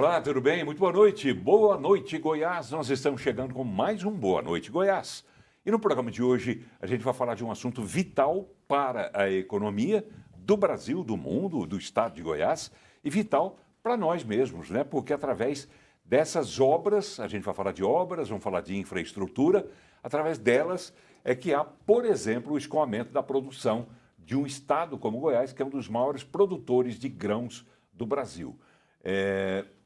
Olá, tudo bem? Muito boa noite. Boa noite, Goiás. Nós estamos chegando com mais um Boa Noite, Goiás. E no programa de hoje, a gente vai falar de um assunto vital para a economia do Brasil, do mundo, do estado de Goiás e vital para nós mesmos, né? Porque através dessas obras, a gente vai falar de obras, vamos falar de infraestrutura, através delas é que há, por exemplo, o escoamento da produção de um estado como Goiás, que é um dos maiores produtores de grãos do Brasil.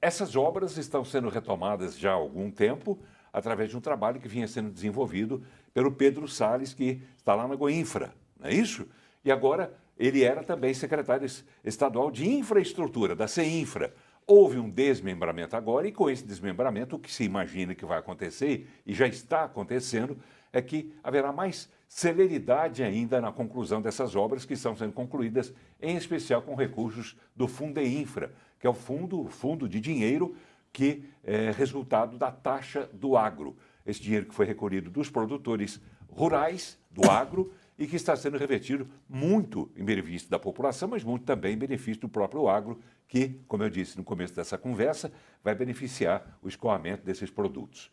Essas obras estão sendo retomadas já há algum tempo, através de um trabalho que vinha sendo desenvolvido pelo Pedro Salles, que está lá na Goinfra, não é isso? E agora ele era também secretário estadual de infraestrutura, da CEINFRA. Houve um desmembramento agora, e com esse desmembramento, o que se imagina que vai acontecer, e já está acontecendo, é que haverá mais celeridade ainda na conclusão dessas obras que estão sendo concluídas, em especial com recursos do Fundeinfra, que é o fundo de dinheiro que é resultado da taxa do agro. Esse dinheiro que foi recolhido dos produtores rurais, do agro, e que está sendo revertido muito em benefício da população, mas muito também em benefício do próprio agro, que, como eu disse no começo dessa conversa, vai beneficiar o escoamento desses produtos.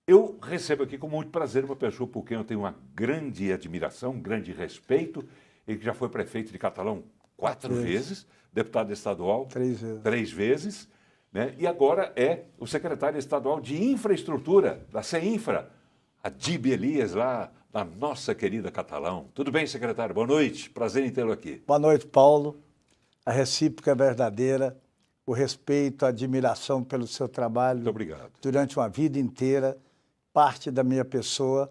Eu recebo aqui com muito prazer uma pessoa por quem eu tenho uma grande admiração, um grande respeito, ele que já foi prefeito de Catalão 4 vezes, deputado estadual 3 vezes, né? E agora é o secretário estadual de infraestrutura da CEINFRA, Adib Elias, lá da nossa querida Catalão. Tudo bem, secretário? Boa noite, prazer em tê-lo aqui. Boa noite, Paulo. A recíproca é verdadeira, o respeito, a admiração pelo seu trabalho. Muito obrigado. Durante uma vida inteira, parte da minha pessoa,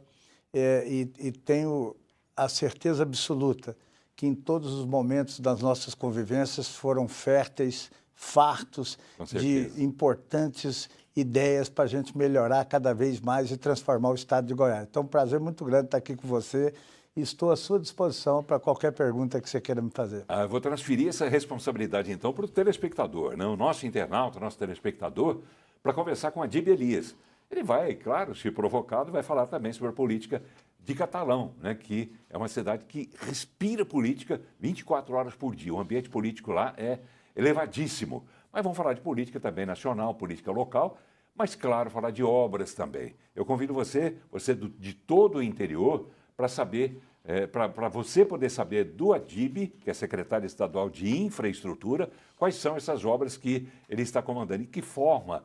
e tenho a certeza absoluta que em todos os momentos das nossas convivências foram férteis, fartos de importantes ideias para a gente melhorar cada vez mais e transformar o estado de Goiás. Então, um prazer muito grande estar aqui com você e estou à sua disposição para qualquer pergunta que você queira me fazer. Eu vou transferir essa responsabilidade, então, para o telespectador, né? O nosso internauta, o nosso telespectador, para conversar com Adib Elias. Ele vai, claro, se provocado, vai falar também sobre a política de Catalão, né, que é uma cidade que respira política 24 horas por dia. O ambiente político lá é elevadíssimo. Mas vamos falar de política também nacional, política local, mas, claro, falar de obras também. Eu convido você de todo o interior, para saber, para você poder saber do Adib, que é secretário estadual de infraestrutura, quais são essas obras que ele está comandando e que forma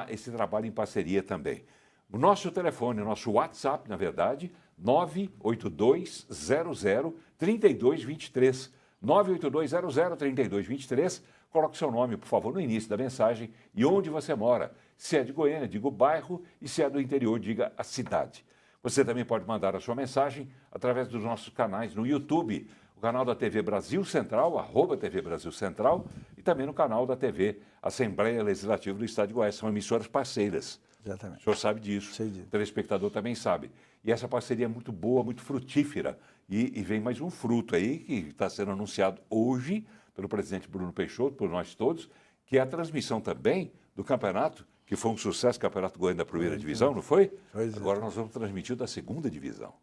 esse trabalho em parceria também. O nosso telefone, o nosso WhatsApp, na verdade, 98200-3223. 98200-3223. Coloque seu nome, por favor, no início da mensagem e onde você mora. Se é de Goiânia, diga o bairro, e se é do interior, diga a cidade. Você também pode mandar a sua mensagem através dos nossos canais no YouTube, o canal da TV Brasil Central, @TV Brasil Central, e também no canal da TV Assembleia Legislativa do Estado de Goiás. São emissoras parceiras. Exatamente. O senhor sabe disso, Sei disso. O telespectador também sabe. E essa parceria é muito boa, muito frutífera. E vem mais um fruto aí que está sendo anunciado hoje pelo presidente Bruno Peixoto, por nós todos, que é a transmissão também do campeonato, que foi um sucesso, o Campeonato Goiano da primeira divisão, não foi? Pois é. Agora nós vamos transmitir o da segunda divisão.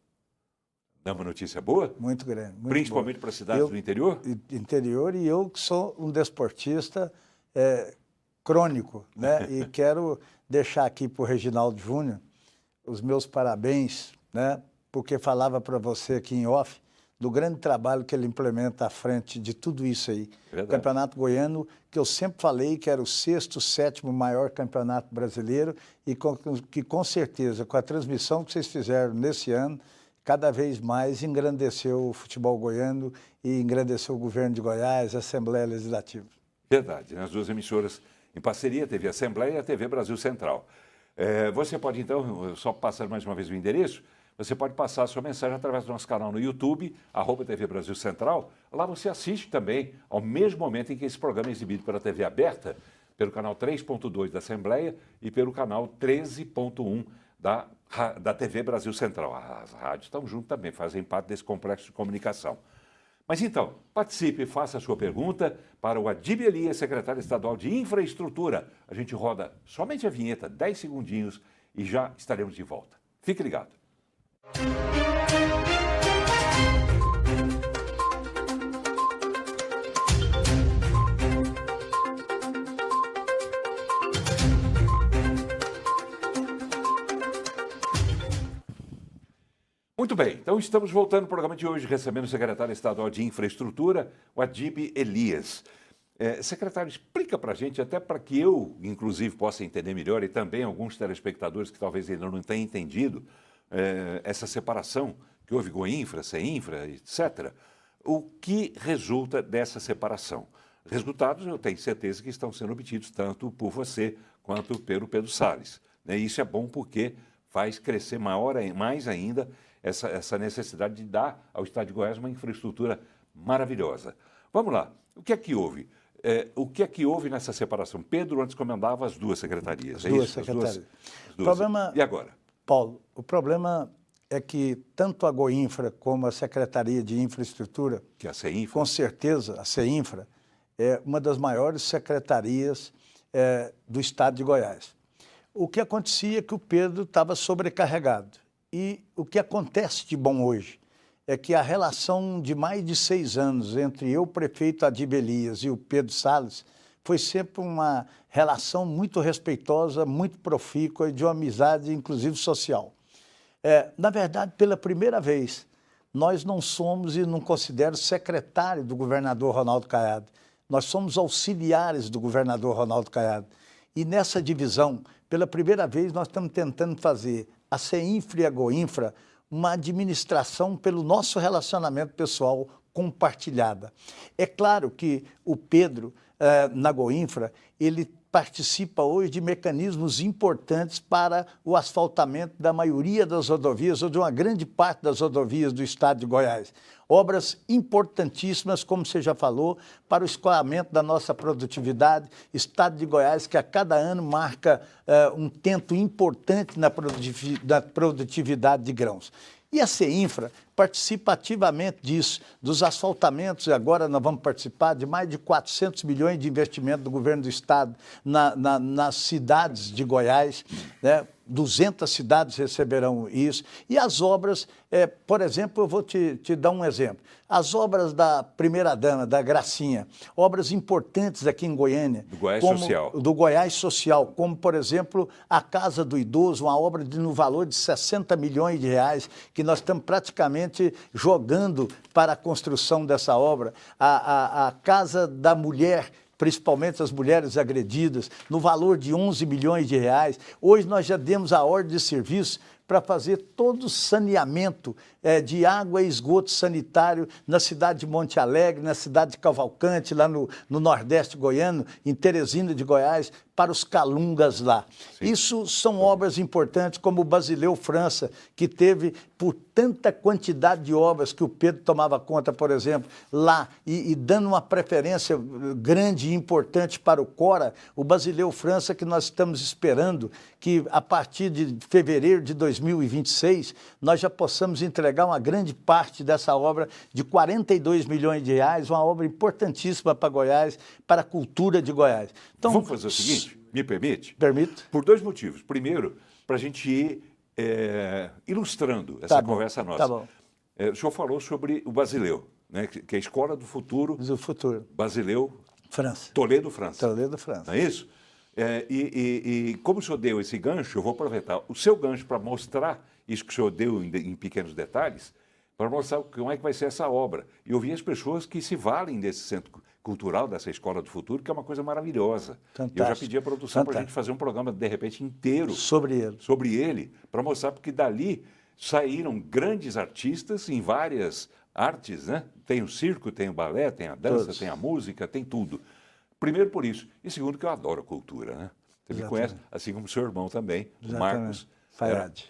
Dá uma notícia boa? Muito grande. Muito Principalmente para cidades do interior? Interior, e eu que sou um desportista crônico, né? E quero deixar aqui para o Reginaldo Júnior os meus parabéns, né? Porque falava para você aqui em off do grande trabalho que ele implementa à frente de tudo isso aí. O Campeonato Goiano, que eu sempre falei que era o 6º, 7º maior campeonato brasileiro e que com certeza, com a transmissão que vocês fizeram nesse ano, cada vez mais engrandeceu o futebol goiano e engrandeceu o governo de Goiás, a Assembleia Legislativa. Verdade, nas duas emissoras em parceria, a TV Assembleia e a TV Brasil Central. Você pode, então, só passar mais uma vez o endereço, você pode passar a sua mensagem através do nosso canal no YouTube, @TV Brasil Central. Lá você assiste também ao mesmo momento em que esse programa é exibido pela TV aberta, pelo canal 3.2 da Assembleia e pelo canal 13.1 da TV Brasil Central. As rádios estão juntas também, fazem parte desse complexo de comunicação. Mas então, participe, faça a sua pergunta para o Adib Elias, secretário estadual de infraestrutura. A gente roda somente a vinheta, 10 segundinhos, e já estaremos de volta. Fique ligado. Muito bem, então estamos voltando ao programa de hoje, recebendo o secretário estadual de Infraestrutura, o Adib Elias. Secretário, explica para a gente, até para que eu, inclusive, possa entender melhor, e também alguns telespectadores que talvez ainda não tenham entendido, essa separação que houve Goinfra, CEINFRA, etc. O que resulta dessa separação? Resultados, eu tenho certeza que estão sendo obtidos tanto por você quanto pelo Pedro Salles. Né? E isso é bom porque faz crescer mais ainda essa necessidade de dar ao Estado de Goiás uma infraestrutura maravilhosa. Vamos lá, o que é que houve? O que é que houve nessa separação? Pedro antes comandava as duas secretarias. As duas secretarias. As duas. Problema, e agora? Paulo, o problema é que tanto a Goinfra como a Secretaria de Infraestrutura, Que a CEINFRA? com certeza a CEINFRA, é uma das maiores secretarias do Estado de Goiás. O que acontecia é que o Pedro estava sobrecarregado. E o que acontece de bom hoje é que a relação de mais de 6 anos entre eu, prefeito Adib Elias, e o Pedro Salles foi sempre uma relação muito respeitosa, muito profícua e de uma amizade, inclusive social. Na verdade, pela primeira vez, nós não somos e não considero secretário do governador Ronaldo Caiado. Nós somos auxiliares do governador Ronaldo Caiado. E nessa divisão, pela primeira vez, nós estamos tentando fazer a CEINFRA e a Goinfra uma administração pelo nosso relacionamento pessoal compartilhada. É claro que o Pedro, na Goinfra, ele participa hoje de mecanismos importantes para o asfaltamento da maioria das rodovias, ou de uma grande parte das rodovias do estado de Goiás. Obras importantíssimas, como você já falou, para o escoamento da nossa produtividade. Estado de Goiás, que a cada ano marca um tento importante na produtividade de grãos. E a CEINFRA participa ativamente disso, dos asfaltamentos, e agora nós vamos participar de mais de 400 milhões de investimento do governo do Estado nas cidades de Goiás, né? 200 cidades receberão isso. E as obras, por exemplo, eu vou te dar um exemplo. As obras da primeira-dama, da Gracinha, obras importantes aqui em Goiânia. Do Goiás Social. Do Goiás Social, como, por exemplo, a Casa do Idoso, uma obra no valor de 60 milhões de reais, que nós estamos praticamente jogando para a construção dessa obra. A Casa da Mulher, principalmente as mulheres agredidas, no valor de 11 milhões de reais. Hoje nós já demos a ordem de serviço para fazer todo o saneamento de água e esgoto sanitário na cidade de Monte Alegre, na cidade de Cavalcante, lá no Nordeste goiano, em Teresina de Goiás, para os calungas lá. Sim. Isso são obras importantes, como o Basileu França, que teve, por tanta quantidade de obras que o Pedro tomava conta, por exemplo, lá, e dando uma preferência grande e importante para o Cora, o Basileu França, que nós estamos esperando que, a partir de fevereiro de 2026, nós já possamos entregar uma grande parte dessa obra de 42 milhões de reais, uma obra importantíssima para Goiás, para a cultura de Goiás. Então, vamos fazer o seguinte, me permite? Permito. Por 2 motivos. Primeiro, para a gente ir ilustrando essa conversa nossa. Tá bom. O senhor falou sobre o Basileu, né, que é a Escola do Futuro. Do Futuro. Basileu França. Toledo França. Toledo França. Não é isso? E como o senhor deu esse gancho, eu vou aproveitar o seu gancho para mostrar isso que o senhor deu em pequenos detalhes, para mostrar como é que vai ser essa obra. E ouvir as pessoas que se valem desse centro cultural, dessa Escola do Futuro, que é uma coisa maravilhosa. Fantástico. Eu já pedi à produção para a gente fazer um programa, de repente, inteiro sobre ele, para mostrar, porque dali saíram grandes artistas em várias artes, né? Tem o circo, tem o balé, tem a dança, tem a música, tem tudo. Primeiro por isso. E segundo que eu adoro cultura, né? Você me conhece, assim como seu irmão também, o Marcos Fayad.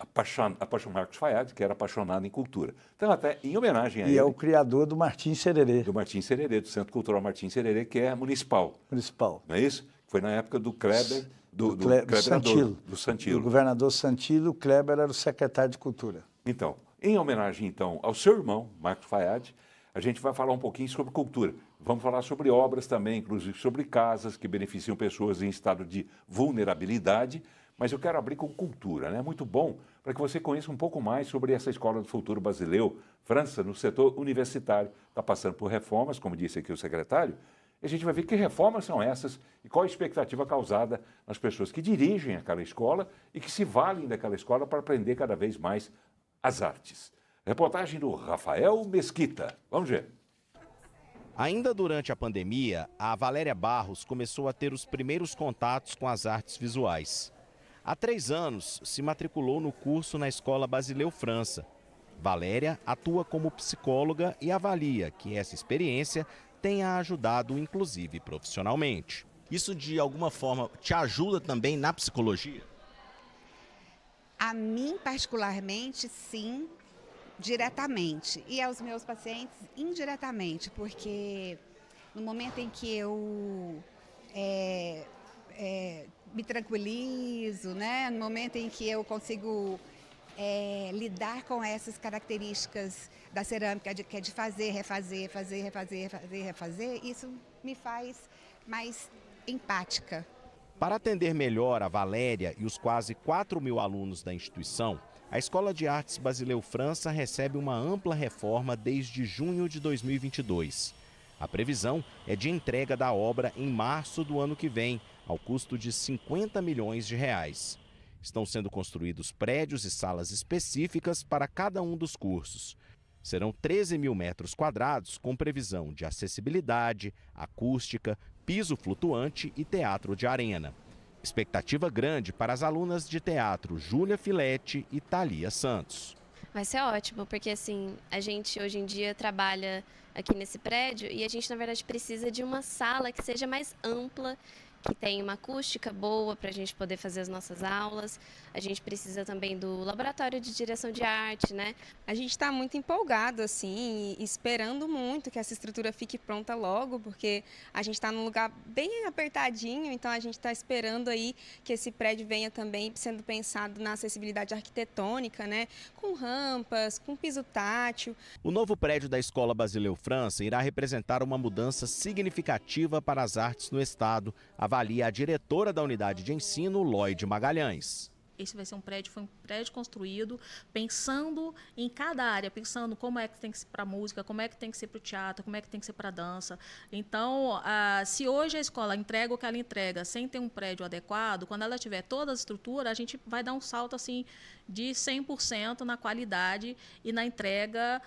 Marcos Fayad, que era apaixonado em cultura. Então, até em homenagem a ele... E é o criador do Martim Sererê. Do Martim Sererê, do Centro Cultural Martim Sererê, que é municipal. Municipal. Não é isso? Foi na época do Kleber, do Santilo. Do Santilo. O governador Santilo, o Kleber era o secretário de Cultura. Então, em homenagem, então, ao seu irmão, Marcos Fayad, a gente vai falar um pouquinho sobre cultura. Vamos falar sobre obras também, inclusive sobre casas que beneficiam pessoas em estado de vulnerabilidade, mas eu quero abrir com cultura, né? Muito bom para que você conheça um pouco mais sobre essa Escola do Futuro Basileu, França, no setor universitário. Está passando por reformas, como disse aqui o secretário, e a gente vai ver que reformas são essas e qual a expectativa causada nas pessoas que dirigem aquela escola e que se valem daquela escola para aprender cada vez mais as artes. Reportagem do Rafael Mesquita. Vamos ver. Ainda durante a pandemia, a Valéria Barros começou a ter os primeiros contatos com as artes visuais. Há 3 anos, se matriculou no curso na Escola Basileu França. Valéria atua como psicóloga e avalia que essa experiência tenha ajudado, inclusive profissionalmente. Isso, de alguma forma, te ajuda também na psicologia? A mim, particularmente, sim, diretamente. E aos meus pacientes, indiretamente, porque no momento em que eu me tranquilizo, né? No momento em que eu consigo lidar com essas características da cerâmica, que é de fazer, refazer, fazer, refazer, refazer, refazer, isso me faz mais empática. Para atender melhor a Valéria e os quase 4.000 alunos da instituição, a Escola de Artes Basileu França recebe uma ampla reforma desde junho de 2022. A previsão é de entrega da obra em março do ano que vem, ao custo de 50 milhões de reais. Estão sendo construídos prédios e salas específicas para cada um dos cursos. Serão 13.000 metros quadrados com previsão de acessibilidade, acústica, piso flutuante e teatro de arena. Expectativa grande para as alunas de teatro Júlia Filete e Thalia Santos. Vai ser ótimo, porque assim, a gente hoje em dia trabalha aqui nesse prédio e a gente, na verdade, precisa de uma sala que seja mais ampla, que tenha uma acústica boa para a gente poder fazer as nossas aulas. A gente precisa também do laboratório de direção de arte, né? A gente está muito empolgado, assim, e esperando muito que essa estrutura fique pronta logo, porque a gente está num lugar bem apertadinho, então a gente está esperando aí que esse prédio venha também sendo pensado na acessibilidade arquitetônica, né? Com rampas, com piso tátil. O novo prédio da Escola Basileu França irá representar uma mudança significativa para as artes no estado, avalia a diretora da unidade de ensino, Lloyd Magalhães. Esse vai ser foi um prédio construído pensando em cada área, pensando como é que tem que ser para a música, como é que tem que ser para o teatro, como é que tem que ser para a dança. Então, se hoje a escola entrega o que ela entrega sem ter um prédio adequado, quando ela tiver toda a estrutura, a gente vai dar um salto assim, de 100% na qualidade e na entrega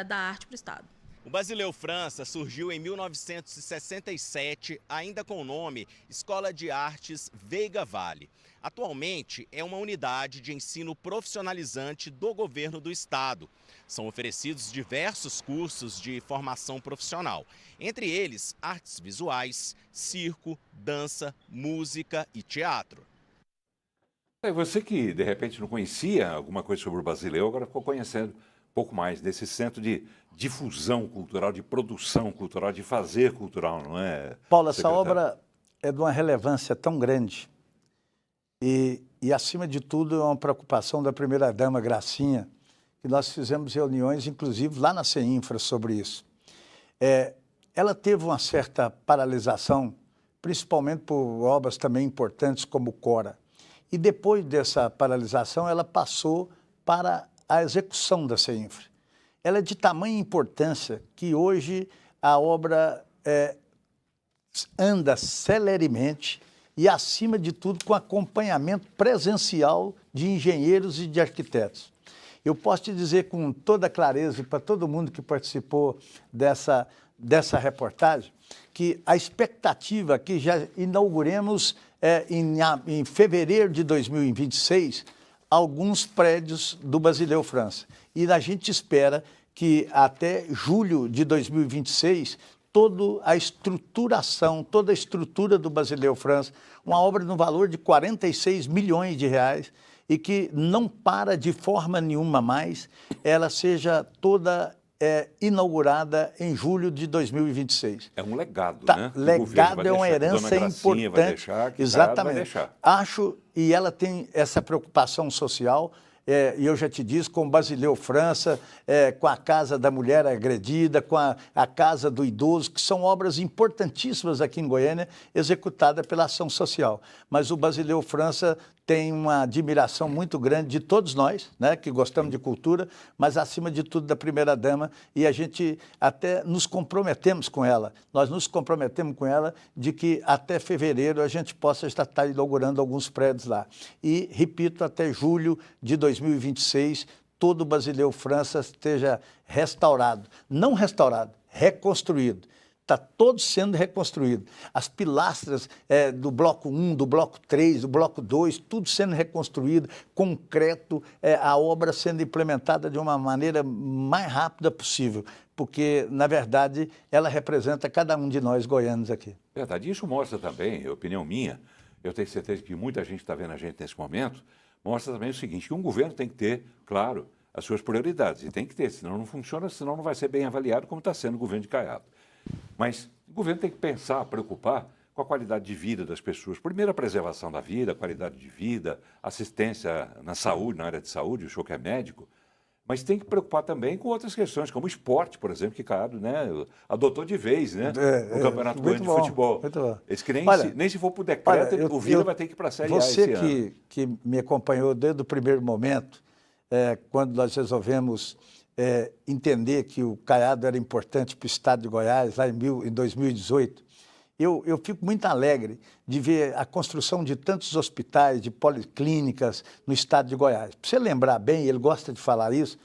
da arte para o Estado. O Basileu França surgiu em 1967, ainda com o nome Escola de Artes Veiga Vale. Atualmente é uma unidade de ensino profissionalizante do governo do estado. São oferecidos diversos cursos de formação profissional, entre eles artes visuais, circo, dança, música e teatro. Você que de repente não conhecia alguma coisa sobre o Basileu, agora ficou conhecendo um pouco mais desse centro de difusão cultural, de produção cultural, de fazer cultural, não é? Paulo, essa obra é de uma relevância tão grande e acima de tudo, é uma preocupação da primeira-dama, Gracinha, que nós fizemos reuniões, inclusive, lá na CEINFRA sobre isso. Ela teve uma certa paralisação, principalmente por obras também importantes como o Cora. E depois dessa paralisação, ela passou para a execução da CEINFRA. Ela é de tamanha importância que hoje a obra anda celeremente e, acima de tudo, com acompanhamento presencial de engenheiros e de arquitetos. Eu posso te dizer com toda clareza, e para todo mundo que participou dessa reportagem, que a expectativa que já inauguremos em fevereiro de 2026 alguns prédios do Basileu França. E a gente espera que até julho de 2026 toda a estruturação, toda a estrutura do Basileu França, uma obra no valor de 46 milhões de reais e que não para de forma nenhuma mais, ela seja toda inaugurada em julho de 2026. É um legado, tá, né? Legado é uma herança importante. Vai deixar, exatamente. Vai deixar. Acho, e ela tem essa preocupação social, e eu já te disse, com o Basileu França, com a Casa da Mulher Agredida, com a Casa do Idoso, que são obras importantíssimas aqui em Goiânia, executadas pela ação social. Mas o Basileu França tem uma admiração muito grande de todos nós, né, que gostamos de cultura, mas acima de tudo da primeira-dama, e a gente até nos comprometemos com ela. Nós nos comprometemos com ela de que até fevereiro a gente possa estar inaugurando alguns prédios lá. E, repito, até julho de 2026, todo o Basileu França esteja restaurado. Não restaurado, reconstruído. Está todo sendo reconstruído. As pilastras do bloco 1, do bloco 3, do bloco 2, tudo sendo reconstruído, concreto, a obra sendo implementada de uma maneira mais rápida possível, porque, na verdade, ela representa cada um de nós goianos aqui. Verdade. Isso mostra também, é opinião minha, eu tenho certeza que muita gente está vendo a gente nesse momento, mostra também o seguinte, que um governo tem que ter, claro, as suas prioridades, e tem que ter, senão não funciona, senão não vai ser bem avaliado como está sendo o governo de Caiado. Mas o governo tem que pensar, preocupar com a qualidade de vida das pessoas. Primeiro, a preservação da vida, a qualidade de vida, assistência na saúde, na área de saúde, o senhor que é médico, mas tem que preocupar também com outras questões, como o esporte, por exemplo, que Caiado, né, adotou de vez, né, o Campeonato Goiano de Futebol. Muito bom. Esse que nem, Olha, nem se for por decreto, o Vila vai ter que ir para a Série A esse ano. Você que me acompanhou desde o primeiro momento, quando nós resolvemos entender que o Caiado era importante para o estado de Goiás, lá em 2018, eu fico muito alegre de ver a construção de tantos hospitais, de policlínicas no estado de Goiás. Para você lembrar bem, ele gosta de falar isso,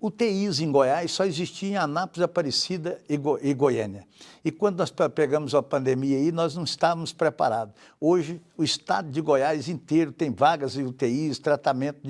UTIs em Goiás só existiam em Anápolis, Aparecida e Goiânia. E quando nós pegamos a pandemia aí, nós não estávamos preparados. Hoje, o estado de Goiás inteiro tem vagas em UTIs, tratamento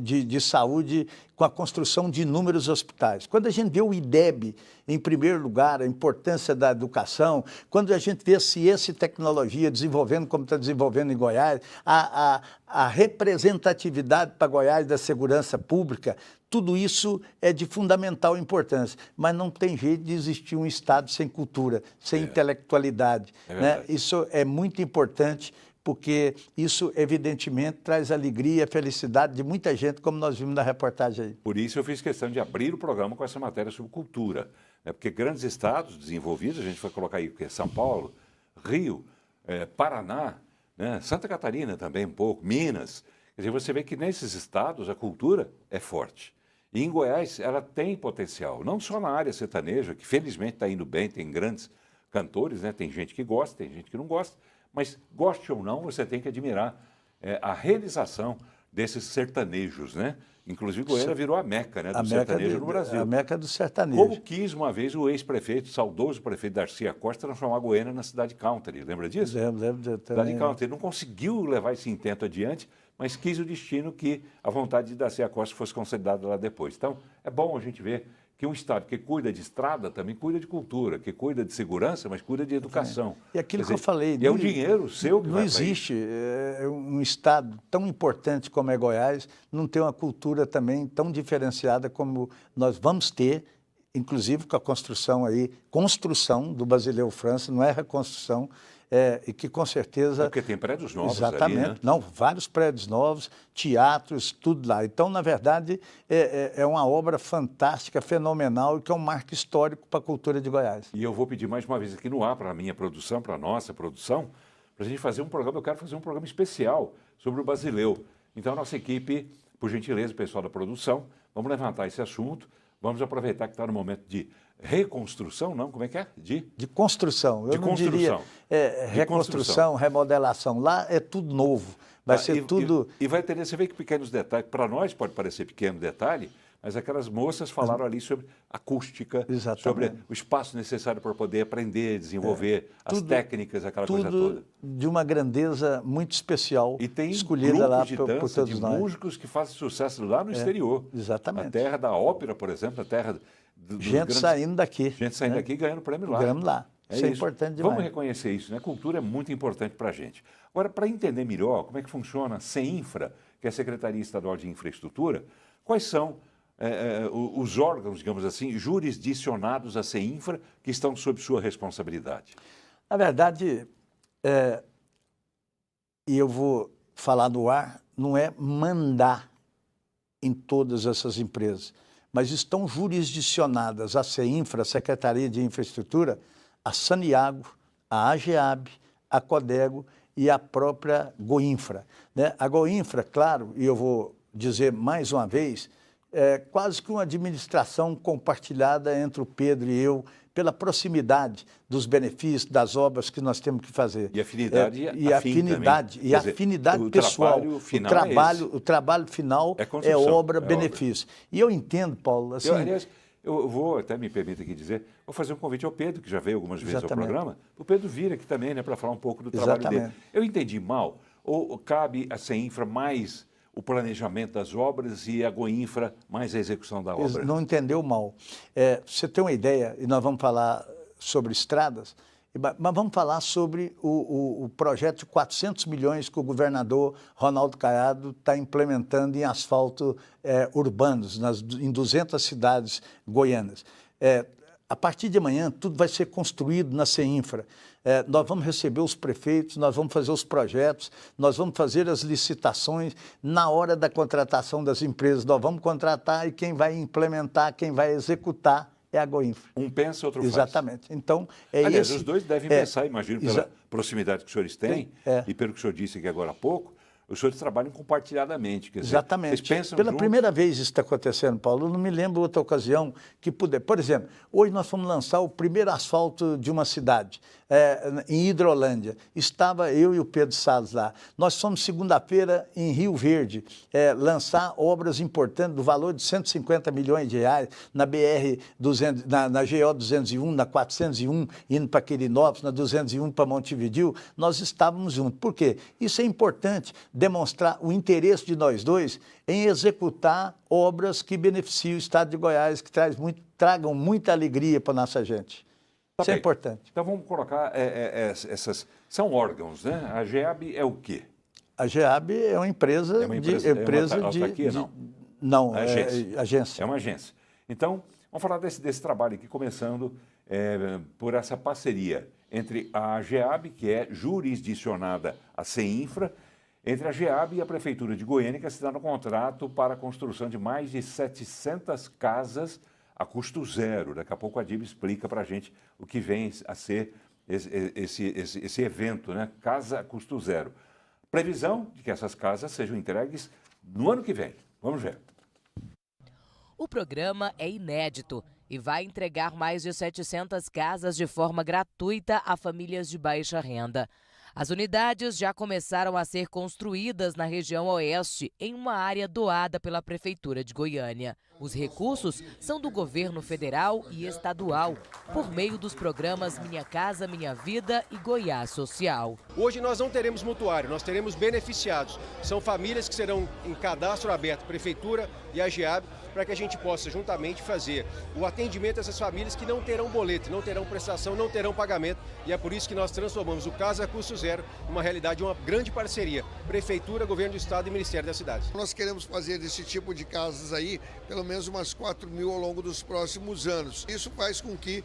de saúde com a construção de inúmeros hospitais. Quando a gente vê o IDEB, em primeiro lugar, a importância da educação, quando a gente vê a ciência e tecnologia desenvolvendo como está desenvolvendo em Goiás, a representatividade para Goiás da segurança pública, tudo isso é de fundamental importância, mas não tem jeito de existir um Estado sem cultura, sem intelectualidade. Né? Isso é muito importante, porque isso, evidentemente, traz alegria e felicidade de muita gente, como nós vimos na reportagem aí. Por isso eu fiz questão de abrir o programa com essa matéria sobre cultura, né? Porque grandes estados desenvolvidos, a gente vai colocar aí São Paulo, Rio, Paraná, né? Santa Catarina também um pouco, Minas. Quer dizer, você vê que nesses estados a cultura é forte. E em Goiás ela tem potencial, não só na área sertaneja, que felizmente está indo bem, tem grandes cantores, né? Tem gente que gosta, tem gente que não gosta, mas goste ou não, você tem que admirar a realização desses sertanejos, né? Inclusive Goiânia virou a meca, né, do sertanejo no Brasil. A meca do sertanejo. Como quis uma vez o ex-prefeito, saudoso prefeito Darcy Acosta, transformar Goiânia na cidade country, lembra disso? Lembro. Cidade country. Ele não conseguiu levar esse intento adiante, mas quis o destino que a vontade de Darcy Acosta fosse consolidada lá depois. Então, é bom a gente ver que um Estado que cuida de estrada também cuida de cultura, que cuida de segurança, mas cuida de educação. E aquilo que eu falei... E é o dinheiro seu que não vai existe um Estado tão importante como é Goiás, não tem uma cultura também tão diferenciada como nós vamos ter, inclusive com a construção do Basileu França, não é reconstrução, e que com certeza... Porque tem prédios novos. Exatamente. Ali, né? Não, vários prédios novos, teatros, tudo lá. Então, na verdade, é uma obra fantástica, fenomenal, e que é um marco histórico para a cultura de Goiás. E eu vou pedir mais uma vez aqui no ar, para a minha produção, para a nossa produção, para a gente fazer um programa, eu quero fazer um programa especial sobre o Basileu. Então, a nossa equipe, por gentileza, o pessoal da produção, vamos levantar esse assunto, vamos aproveitar que está no momento de reconstrução, não? Como é que é? De construção. Eu de não construção. diria reconstrução, remodelação. Lá é tudo novo. Vai ser tudo... E vai ter, você vê que pequenos detalhes, para nós pode parecer pequeno detalhe, mas aquelas moças falaram ali sobre acústica, sobre o espaço necessário para poder aprender, desenvolver as técnicas, aquela coisa toda. De uma grandeza muito especial, e tem escolhida lá por todos de nós. músicos que fazem sucesso lá no exterior. Exatamente. A terra da ópera, por exemplo, a terra... Gente saindo daqui. Gente saindo daqui e ganhando prêmio lá. Ganhando lá. Isso é importante demais. Vamos reconhecer isso, né? Cultura é muito importante para a gente. Agora, para entender melhor como é que funciona a CEINFRA, que é a Secretaria Estadual de Infraestrutura, quais são os órgãos, digamos assim, jurisdicionados à CEINFRA que estão sob sua responsabilidade? Na verdade, e eu vou falar no ar, não é mandar em todas essas empresas, mas estão jurisdicionadas a CEINFRA, a Secretaria de Infraestrutura, a Saniago, a AGEAB, a Codego e a própria Goinfra. Né? A Goinfra, claro, e eu vou dizer mais uma vez, é quase que uma administração compartilhada entre o Pedro e eu, pela proximidade dos benefícios, das obras que nós temos que fazer. E afinidade e afinidade, e afinidade pessoal. O trabalho final é obra, benefício. E eu entendo, Paulo, assim... Aliás, eu vou, até me permita aqui dizer, vou fazer um convite ao Pedro, que já veio algumas vezes ao programa, o Pedro vir aqui também, né, para falar um pouco do trabalho dele. Eu entendi mal, ou cabe a CEINFRA mais o planejamento das obras e a GOINFRA mais a execução da obra? Não entendeu mal. Você tem uma ideia, e nós vamos falar sobre estradas, mas vamos falar sobre o projeto de 400 milhões que o governador Ronaldo Caiado está implementando em asfalto urbanos, em 200 cidades goianas. A partir de amanhã, tudo vai ser construído na CEINFRA. Nós vamos receber os prefeitos, nós vamos fazer os projetos, nós vamos fazer as licitações. Na hora da contratação das empresas, nós vamos contratar e quem vai implementar, quem vai executar é a GOINFRA. Um pensa, outro faz. Exatamente. Então, aliás, os dois devem pensar, imagino, pela proximidade que os senhores têm e pelo que o senhor disse aqui agora há pouco, os senhores trabalham compartilhadamente. Quer dizer, exatamente. Vocês pensam pela juntos? primeira vez isso está acontecendo, Paulo. Eu não me lembro outra ocasião que puder. Por exemplo, hoje nós fomos lançar o primeiro asfalto de uma cidade, em Hidrolândia. Estava eu e o Pedro Salles lá. Nós fomos segunda-feira em Rio Verde lançar obras importantes do valor de 150 milhões de reais na BR-200, na GO 201, na 401, indo para Quirinópolis, na 201 para Montevidéu. Nós estávamos juntos. Por quê? Isso é importante, demonstrar o interesse de nós dois em executar obras que beneficiam o Estado de Goiás, que tragam muita alegria para a nossa gente. Isso é importante. Então vamos colocar essas... São órgãos, né? A GEAB é o quê? A GEAB é uma empresa, Não, agência. É uma agência. Então, vamos falar desse trabalho aqui, começando por essa parceria entre a GEAB, que é jurisdicionada à CEINFRA, entre a GEAB e a Prefeitura de Goiânia, que assinaram um contrato para a construção de mais de 700 casas a custo zero. Daqui a pouco a Dib explica para a gente o que vem a ser esse evento, né? Casa a custo zero. Previsão de que essas casas sejam entregues no ano que vem. Vamos ver. O programa é inédito e vai entregar mais de 700 casas de forma gratuita a famílias de baixa renda. As unidades já começaram a ser construídas na região oeste, em uma área doada pela Prefeitura de Goiânia. Os recursos são do governo federal e estadual, por meio dos programas Minha Casa Minha Vida e Goiás Social. Hoje nós não teremos mutuário, nós teremos beneficiados. São famílias que serão em cadastro aberto, Prefeitura e a GEAB, para que a gente possa juntamente fazer o atendimento dessas famílias que não terão boleto, não terão prestação, não terão pagamento. E é por isso que nós transformamos o Casa a Custo Zero numa realidade, uma grande parceria, Prefeitura, Governo do Estado e Ministério das Cidades. Nós queremos fazer esse tipo de casas aí, pelo menos umas 4 mil ao longo dos próximos anos. Isso faz com que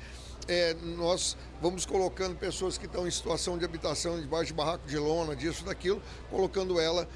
nós vamos colocando pessoas que estão em situação de habitação, debaixo de barraco de lona, disso, daquilo, colocando ela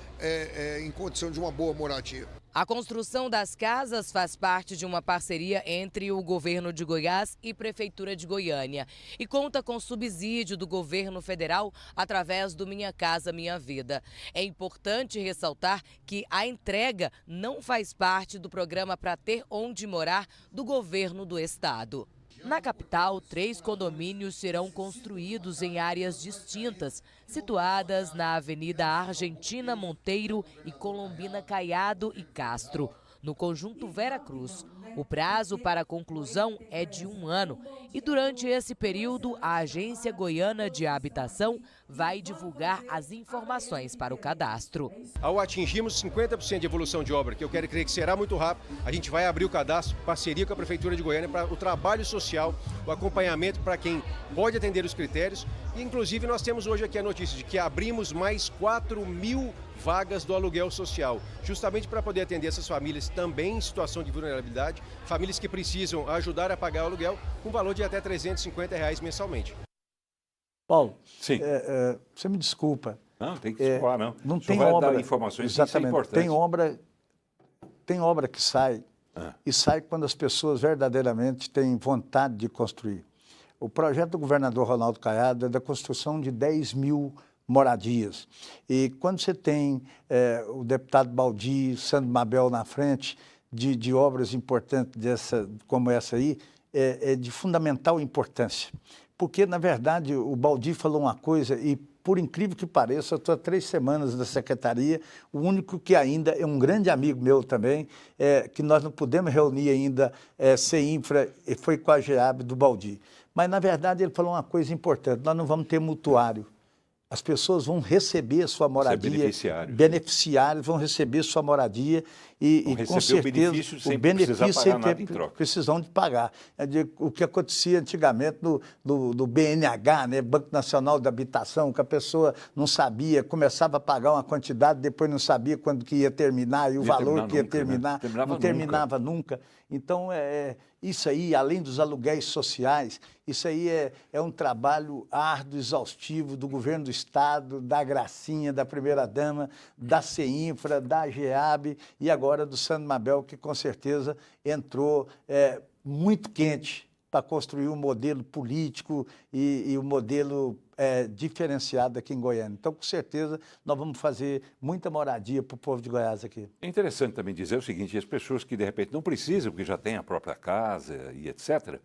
em condição de uma boa moradia. A construção das casas faz parte de uma parceria entre o governo de Goiás e Prefeitura de Goiânia e conta com subsídio do governo federal através do Minha Casa Minha Vida. É importante ressaltar que a entrega não faz parte do programa Pra Ter Onde Morar do governo do estado. Na capital, 3 condomínios serão construídos em áreas distintas, situadas na Avenida Argentina Monteiro e Colombina Caiado e Castro, no conjunto Vera Cruz. O prazo para a conclusão é de 1 ano e durante esse período a Agência Goiana de Habitação vai divulgar as informações para o cadastro. Ao atingirmos 50% de evolução de obra, que eu quero crer que será muito rápido, a gente vai abrir o cadastro, parceria com a Prefeitura de Goiânia para o trabalho social, o acompanhamento para quem pode atender os critérios. E, inclusive, nós temos hoje aqui a notícia de que abrimos mais 4 mil vagas do aluguel social, justamente para poder atender essas famílias também em situação de vulnerabilidade, famílias que precisam ajudar a pagar o aluguel com valor de até R$ 350 mensalmente. Paulo, sim. Você me desculpa. Não, tem que desculpar, não. Não tem obra. Dar informações, exatamente. Isso é importante. Tem obra que sai, e sai quando as pessoas verdadeiramente têm vontade de construir. O projeto do governador Ronaldo Caiado é da construção de 10 mil moradias. E quando você tem o deputado Baldi, Sandro Mabel na frente de obras importantes como essa aí, é de fundamental importância, porque, na verdade, o Baldi falou uma coisa e, por incrível que pareça, eu estou há 3 semanas na secretaria, o único que ainda é um grande amigo meu também, que nós não pudemos reunir ainda, CEINFRA, foi com a GEAB do Baldi. Mas, na verdade, ele falou uma coisa importante, nós não vamos ter mutuário. As pessoas vão receber a sua moradia, beneficiários vão receber sua moradia e com certeza o benefício sem ter precisão de pagar. O que acontecia antigamente no BNH, né, Banco Nacional de Habitação, que a pessoa não sabia, começava a pagar uma quantidade, depois não sabia quando que ia terminar e o valor que ia terminar, não terminava nunca. Então, isso aí, além dos aluguéis sociais, isso aí é um trabalho árduo, exaustivo do governo do Estado, da Gracinha, da primeira-dama, da CEINFRA, da GEAB e agora do Sandro Mabel, que com certeza entrou muito quente para construir um modelo político e um modelo diferenciado aqui em Goiânia. Então, com certeza, nós vamos fazer muita moradia para o povo de Goiás aqui. É interessante também dizer o seguinte, as pessoas que, de repente, não precisam, porque já têm a própria casa e etc.,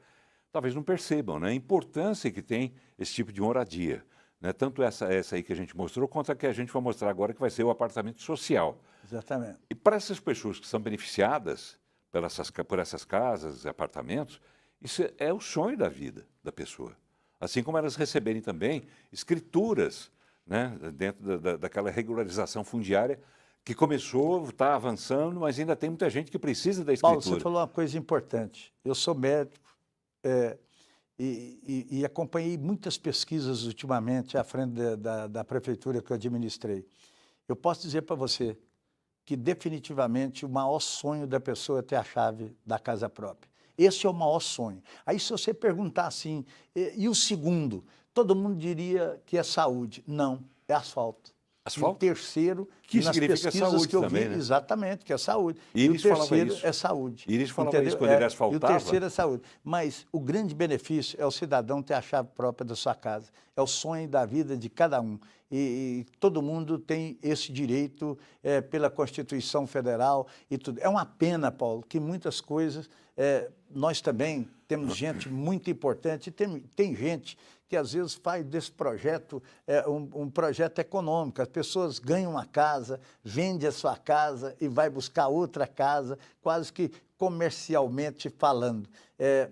talvez não percebam, né, a importância que tem esse tipo de moradia. Né? Tanto essa aí que a gente mostrou, quanto a que a gente vai mostrar agora, que vai ser o apartamento social. Exatamente. E para essas pessoas que são beneficiadas por essas casas, apartamentos, isso é o sonho da vida da pessoa. Assim como elas receberem também escrituras, né, dentro daquela regularização fundiária que começou, está avançando, mas ainda tem muita gente que precisa da escritura. Paulo, você falou uma coisa importante. Eu sou médico e acompanhei muitas pesquisas ultimamente à frente da prefeitura que eu administrei. Eu posso dizer para você que definitivamente o maior sonho da pessoa é ter a chave da casa própria. Esse é o maior sonho. Aí, se você perguntar assim, e o segundo? Todo mundo diria que é saúde. Não, é asfalto. Asfalto? O terceiro, que nas pesquisas saúde que eu também, vi, né? Exatamente, que é saúde. Iris e o terceiro isso. é saúde. Iris falava isso quando ele asfaltava. E o terceiro é saúde. Mas o grande benefício é o cidadão ter a chave própria da sua casa. É o sonho da vida de cada um. E todo mundo tem esse direito pela Constituição Federal e tudo. É uma pena, Paulo, que muitas coisas... nós também temos gente muito importante, tem gente que às vezes faz desse projeto um projeto econômico. As pessoas ganham uma casa, vendem a sua casa e vai buscar outra casa, quase que comercialmente falando.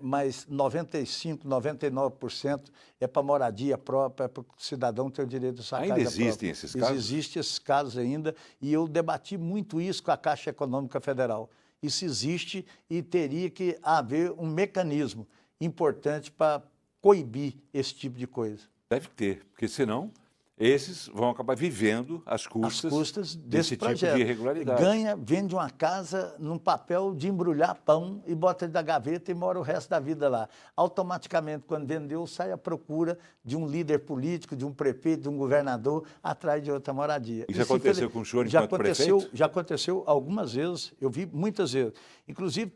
Mas 95%, 99% é para moradia própria, é para o cidadão ter o direito de sua casa própria. Ainda existem esses casos? Existem esses casos ainda, e eu debati muito isso com a Caixa Econômica Federal. Isso existe e teria que haver um mecanismo importante para coibir esse tipo de coisa. Deve ter, porque senão esses vão acabar vivendo às custas desse projeto. Tipo de irregularidade. Vende uma casa num papel de embrulhar pão e bota da gaveta e mora o resto da vida lá. Automaticamente, quando vendeu, sai à procura de um líder político, de um prefeito, de um governador, atrás de outra moradia. Isso aconteceu com o senhor enquanto prefeito? Já aconteceu algumas vezes, eu vi muitas vezes. Inclusive,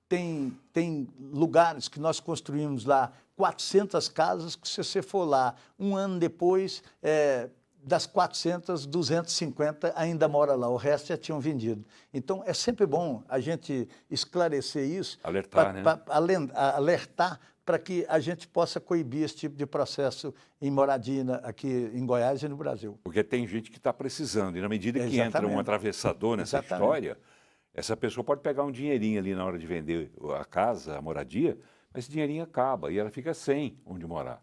tem lugares que nós construímos lá 400 casas que, se você for lá um ano depois, das 400, 250 ainda mora lá, o resto já tinham vendido. Então, é sempre bom a gente esclarecer isso, alertar, né? Alertar para que a gente possa coibir esse tipo de processo em moradia aqui em Goiás e no Brasil. Porque tem gente que está precisando, e na medida que entra um atravessador nessa história, essa pessoa pode pegar um dinheirinho ali na hora de vender a casa, a moradia, mas esse dinheirinho acaba e ela fica sem onde morar.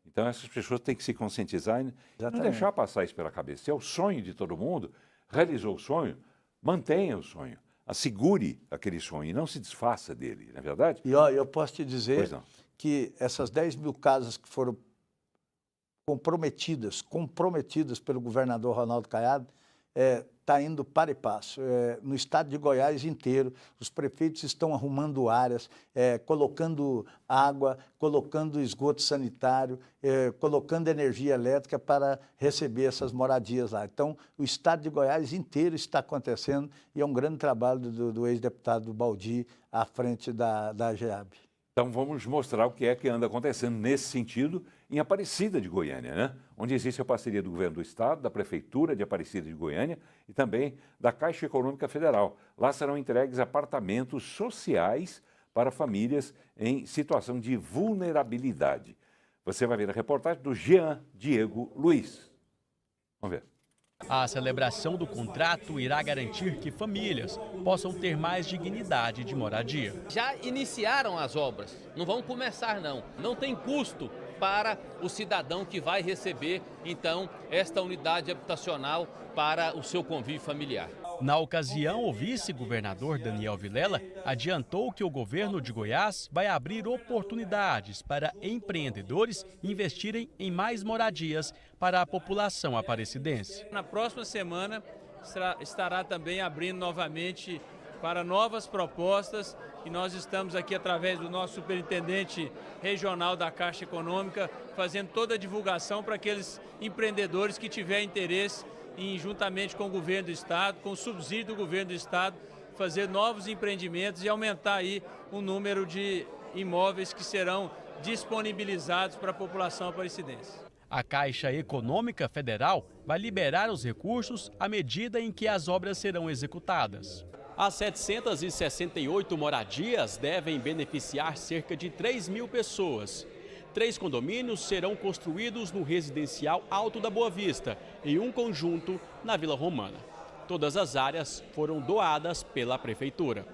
Então, essas pessoas têm que se conscientizar e não deixar passar isso pela cabeça. Se é o sonho de todo mundo, realizou o sonho, mantenha o sonho, assegure aquele sonho e não se desfaça dele, não é verdade? E eu posso te dizer que essas 10 mil casas que foram comprometidas pelo governador Ronaldo Caiado, está indo para e passo. No estado de Goiás inteiro, os prefeitos estão arrumando áreas, colocando água, colocando esgoto sanitário, colocando energia elétrica para receber essas moradias lá. Então, o estado de Goiás inteiro está acontecendo e é um grande trabalho do ex-deputado Baldi à frente da GEAB. Então, vamos mostrar o que é que anda acontecendo nesse sentido em Aparecida de Goiânia, né? Onde existe a parceria do Governo do Estado, da Prefeitura de Aparecida de Goiânia e também da Caixa Econômica Federal. Lá serão entregues apartamentos sociais para famílias em situação de vulnerabilidade. Você vai ver a reportagem do Jean Diego Luiz. Vamos ver. A celebração do contrato irá garantir que famílias possam ter mais dignidade de moradia. Já iniciaram as obras, não vão começar não. Não tem custo para o cidadão que vai receber, então, esta unidade habitacional para o seu convívio familiar. Na ocasião, o vice-governador Daniel Vilela adiantou que o governo de Goiás vai abrir oportunidades para empreendedores investirem em mais moradias para a população aparecidense. Na próxima semana estará também abrindo novamente para novas propostas e nós estamos aqui através do nosso superintendente regional da Caixa Econômica fazendo toda a divulgação para aqueles empreendedores que tiverem interesse em, juntamente com o governo do estado, com o subsídio do governo do estado, fazer novos empreendimentos e aumentar aí o número de imóveis que serão disponibilizados para a população aparecidense. A Caixa Econômica Federal vai liberar os recursos à medida em que as obras serão executadas. As 768 moradias devem beneficiar cerca de 3.000 pessoas. 3 condomínios serão construídos no residencial Alto da Boa Vista e um conjunto na Vila Romana. Todas as áreas foram doadas pela Prefeitura.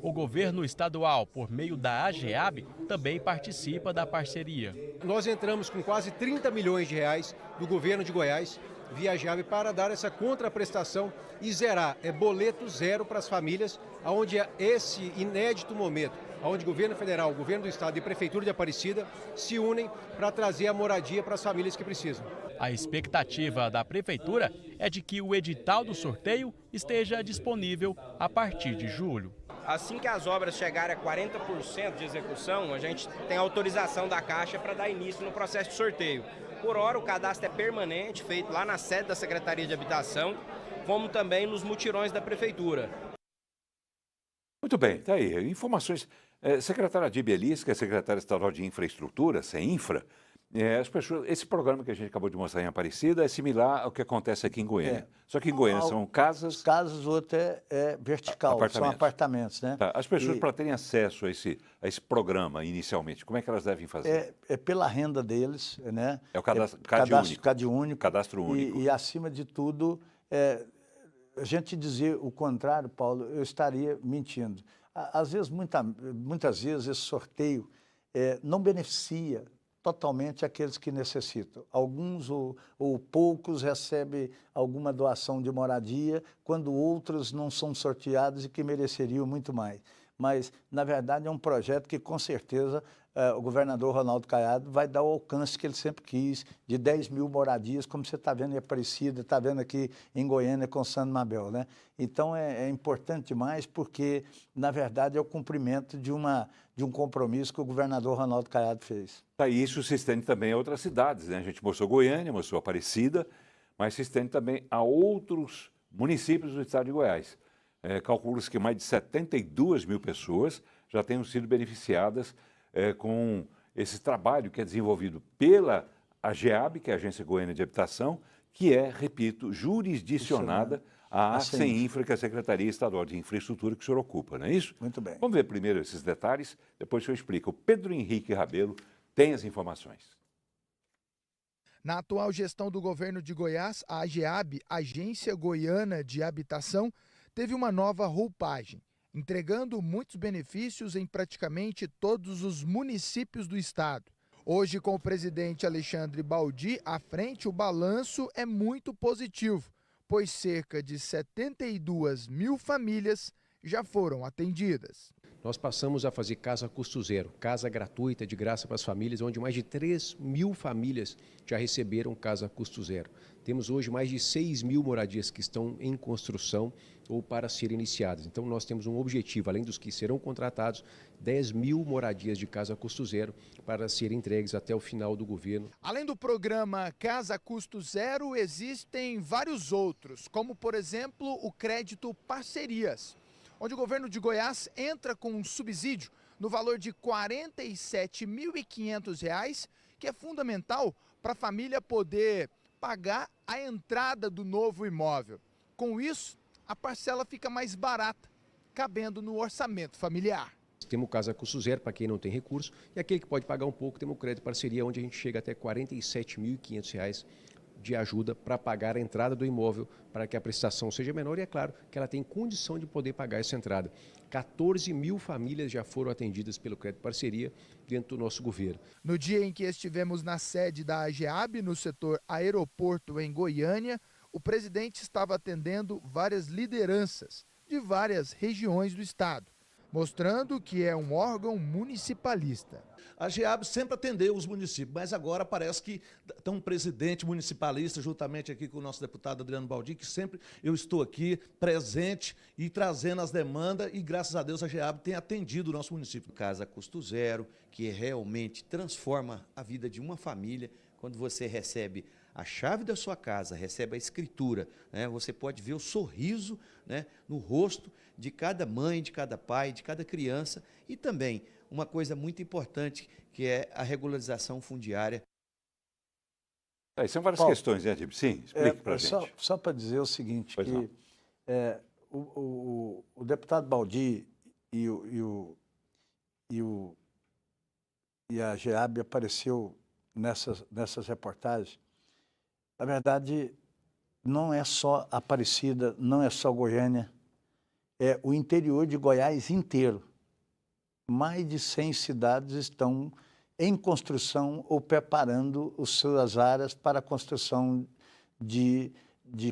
O governo estadual, por meio da AGEAB, também participa da parceria. Nós entramos com quase 30 milhões de reais do governo de Goiás, via AGEAB, para dar essa contraprestação e zerar, boleto zero para as famílias, onde esse inédito momento, onde o governo federal, o governo do estado e a prefeitura de Aparecida se unem para trazer a moradia para as famílias que precisam. A expectativa da prefeitura é de que o edital do sorteio esteja disponível a partir de julho. Assim que as obras chegarem a 40% de execução, a gente tem autorização da Caixa para dar início no processo de sorteio. Por hora, o cadastro é permanente, feito lá na sede da Secretaria de Habitação, como também nos mutirões da Prefeitura. Muito bem, está aí. Informações. Secretária Adíbia Elis, que é secretária estadual de Infraestrutura, CEINFRA, as pessoas, esse programa que a gente acabou de mostrar em Aparecida é similar ao que acontece aqui em Goiânia. Só que em Goiânia são casas... Casas, o outro é vertical, são apartamentos, né? Tá. As pessoas, para terem acesso a esse programa inicialmente, como é que elas devem fazer? É pela renda deles, né? É o cadastro único. Cadastro único. E acima de tudo, a gente dizer o contrário, Paulo, eu estaria mentindo. Às vezes, muitas vezes, esse sorteio não beneficia totalmente aqueles que necessitam. Alguns ou poucos recebem alguma doação de moradia, quando outros não são sorteados e que mereceriam muito mais. Mas, na verdade, é um projeto que, com certeza, o governador Ronaldo Caiado vai dar o alcance que ele sempre quis, de 10.000 moradias, como você está vendo em Aparecida, está vendo aqui em Goiânia com São Mabel, né? Então, é importante demais porque, na verdade, é o cumprimento de um compromisso que o governador Ronaldo Caiado fez. Isso se estende também a outras cidades, né? A gente mostrou Goiânia, mostrou Aparecida, mas se estende também a outros municípios do estado de Goiás. Calcula-se que mais de 72.000 pessoas já tenham sido beneficiadas com esse trabalho que é desenvolvido pela AGEAB, que é a Agência Goiana de Habitação, que é, repito, jurisdicionada à CEINFRA, que é a Secretaria Estadual de Infraestrutura que o senhor ocupa, não é isso? Muito bem. Vamos ver primeiro esses detalhes, depois o senhor explica. O Pedro Henrique Rabelo tem as informações. Na atual gestão do governo de Goiás, a AGEAB, Agência Goiana de Habitação, teve uma nova roupagem, entregando muitos benefícios em praticamente todos os municípios do estado. Hoje, com o presidente Alexandre Baldi à frente, o balanço é muito positivo, pois cerca de 72.000 famílias já foram atendidas. Nós passamos a fazer casa a custo zero, casa gratuita, de graça para as famílias, onde mais de 3.000 famílias já receberam casa a custo zero. Temos hoje mais de 6.000 moradias que estão em construção ou para serem iniciadas. Então, nós temos um objetivo, além dos que serão contratados, 10.000 moradias de casa a custo zero para serem entregues até o final do governo. Além do programa Casa a Custo Zero, existem vários outros, como, por exemplo, o crédito Parcerias, onde o governo de Goiás entra com um subsídio no valor de R$ 47.500, que é fundamental para a família poder pagar a entrada do novo imóvel. Com isso, a parcela fica mais barata, cabendo no orçamento familiar. Temos o caso a custo zero para quem não tem recurso e aquele que pode pagar um pouco, temos o crédito parceria, onde a gente chega até R$ 47.500 de ajuda para pagar a entrada do imóvel, para que a prestação seja menor e, é claro, que ela tem condição de poder pagar essa entrada. 14 mil famílias já foram atendidas pelo crédito parceria dentro do nosso governo. No dia em que estivemos na sede da AGEAB, no setor aeroporto em Goiânia, o presidente estava atendendo várias lideranças de várias regiões do estado, mostrando que é um órgão municipalista. A AGEAB sempre atendeu os municípios, mas agora parece que tem um presidente municipalista, juntamente aqui com o nosso deputado Adriano Baldi, que sempre eu estou aqui presente e trazendo as demandas, e graças a Deus a AGEAB tem atendido o nosso município. Casa custo zero, que realmente transforma a vida de uma família. Quando você recebe a chave da sua casa, recebe a escritura, né? Você pode ver o sorriso, né, no rosto de cada mãe, de cada pai, de cada criança, e também uma coisa muito importante, que é a regularização fundiária. São várias Paulo, questões, né, Adib? Sim, explique para a gente. Só para dizer o seguinte, Pois que o deputado Baldi e a AGEAB apareceu nessas reportagens. Na verdade, não é só Aparecida, não é só Goiânia, é o interior de Goiás inteiro. Mais de 100 cidades estão em construção ou preparando as suas áreas para a construção de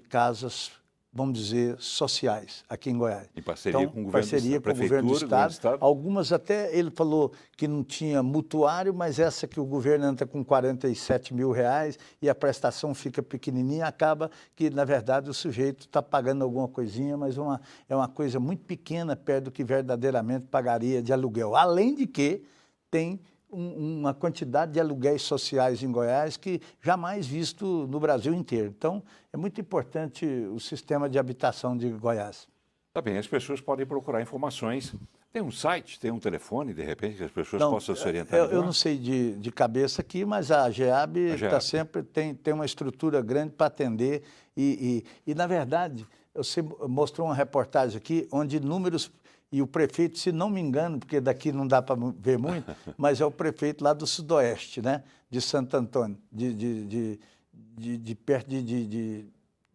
casas, vamos dizer, sociais, aqui em Goiás. Em parceria então, com o governo do Estado. Algumas até, ele falou que não tinha mutuário, mas essa que o governo entra com R$47 mil e a prestação fica pequenininha, acaba que, na verdade, o sujeito está pagando alguma coisinha, mas é uma coisa muito pequena perto do que verdadeiramente pagaria de aluguel. Além de que tem uma quantidade de aluguéis sociais em Goiás que jamais visto no Brasil inteiro. Então, é muito importante o sistema de habitação de Goiás. Tá bem, as pessoas podem procurar informações. Tem um site, tem um telefone, de repente, que as pessoas possam se orientar. Eu não sei de cabeça aqui, mas a AGEAB está sempre, tem uma estrutura grande para atender. E, na verdade, você mostrou uma reportagem aqui onde números... E o prefeito, se não me engano, porque daqui não dá para ver muito, mas é o prefeito lá do Sudoeste, né? De Santo Antônio, perto de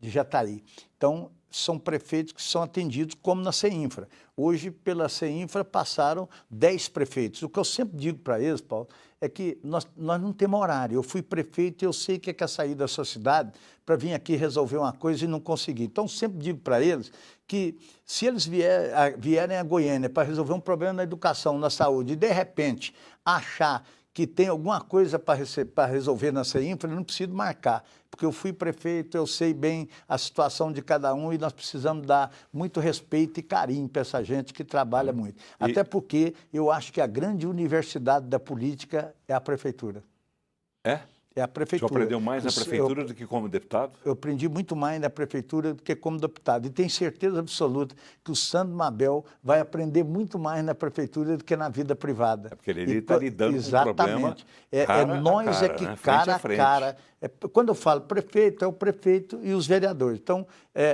Jataí. Então, são prefeitos que são atendidos como na CEINFRA. Hoje, pela CEINFRA, passaram 10 prefeitos. O que eu sempre digo para eles, Paulo, é que nós não temos horário. Eu fui prefeito e eu sei que é sair da sua cidade para vir aqui resolver uma coisa e não conseguir. Então, sempre digo para eles que se eles vierem a Goiânia para resolver um problema na educação, na saúde, e de repente achar que tem alguma coisa para resolver na CEINFRA, eu não preciso marcar, porque eu fui prefeito, eu sei bem a situação de cada um e nós precisamos dar muito respeito e carinho para essa gente que trabalha muito. Até porque eu acho que a grande universidade da política é a prefeitura. É? É a prefeitura. O senhor aprendeu mais na prefeitura do que como deputado? Eu aprendi muito mais na prefeitura do que como deputado. E tenho certeza absoluta que o Sandro Mabel vai aprender muito mais na prefeitura do que na vida privada. É porque ele está lidando com um problema nós é que cara a cara. Quando eu falo prefeito, é o prefeito e os vereadores. Então,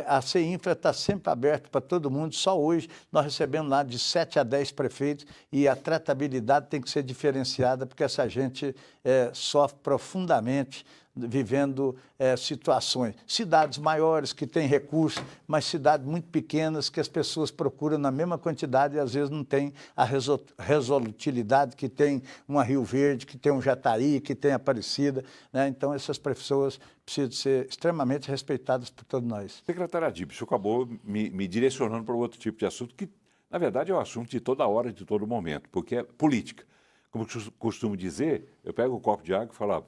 a CEINFRA está sempre aberta para todo mundo. Só hoje nós recebemos lá de 7 a 10 prefeitos e a tratabilidade tem que ser diferenciada porque essa gente sofre profundamente vivendo situações. Cidades maiores que têm recursos, mas cidades muito pequenas que as pessoas procuram na mesma quantidade e às vezes não tem a resolutilidade que tem uma Rio Verde, que tem um Jataí, que tem Aparecida, né? Então essas pessoas precisam ser extremamente respeitadas por todos nós. Secretário Adib, o senhor acabou me direcionando para outro tipo de assunto que, na verdade, é o assunto de toda hora, de todo momento, porque é política. Como eu costumo dizer, eu pego um copo de água e falo,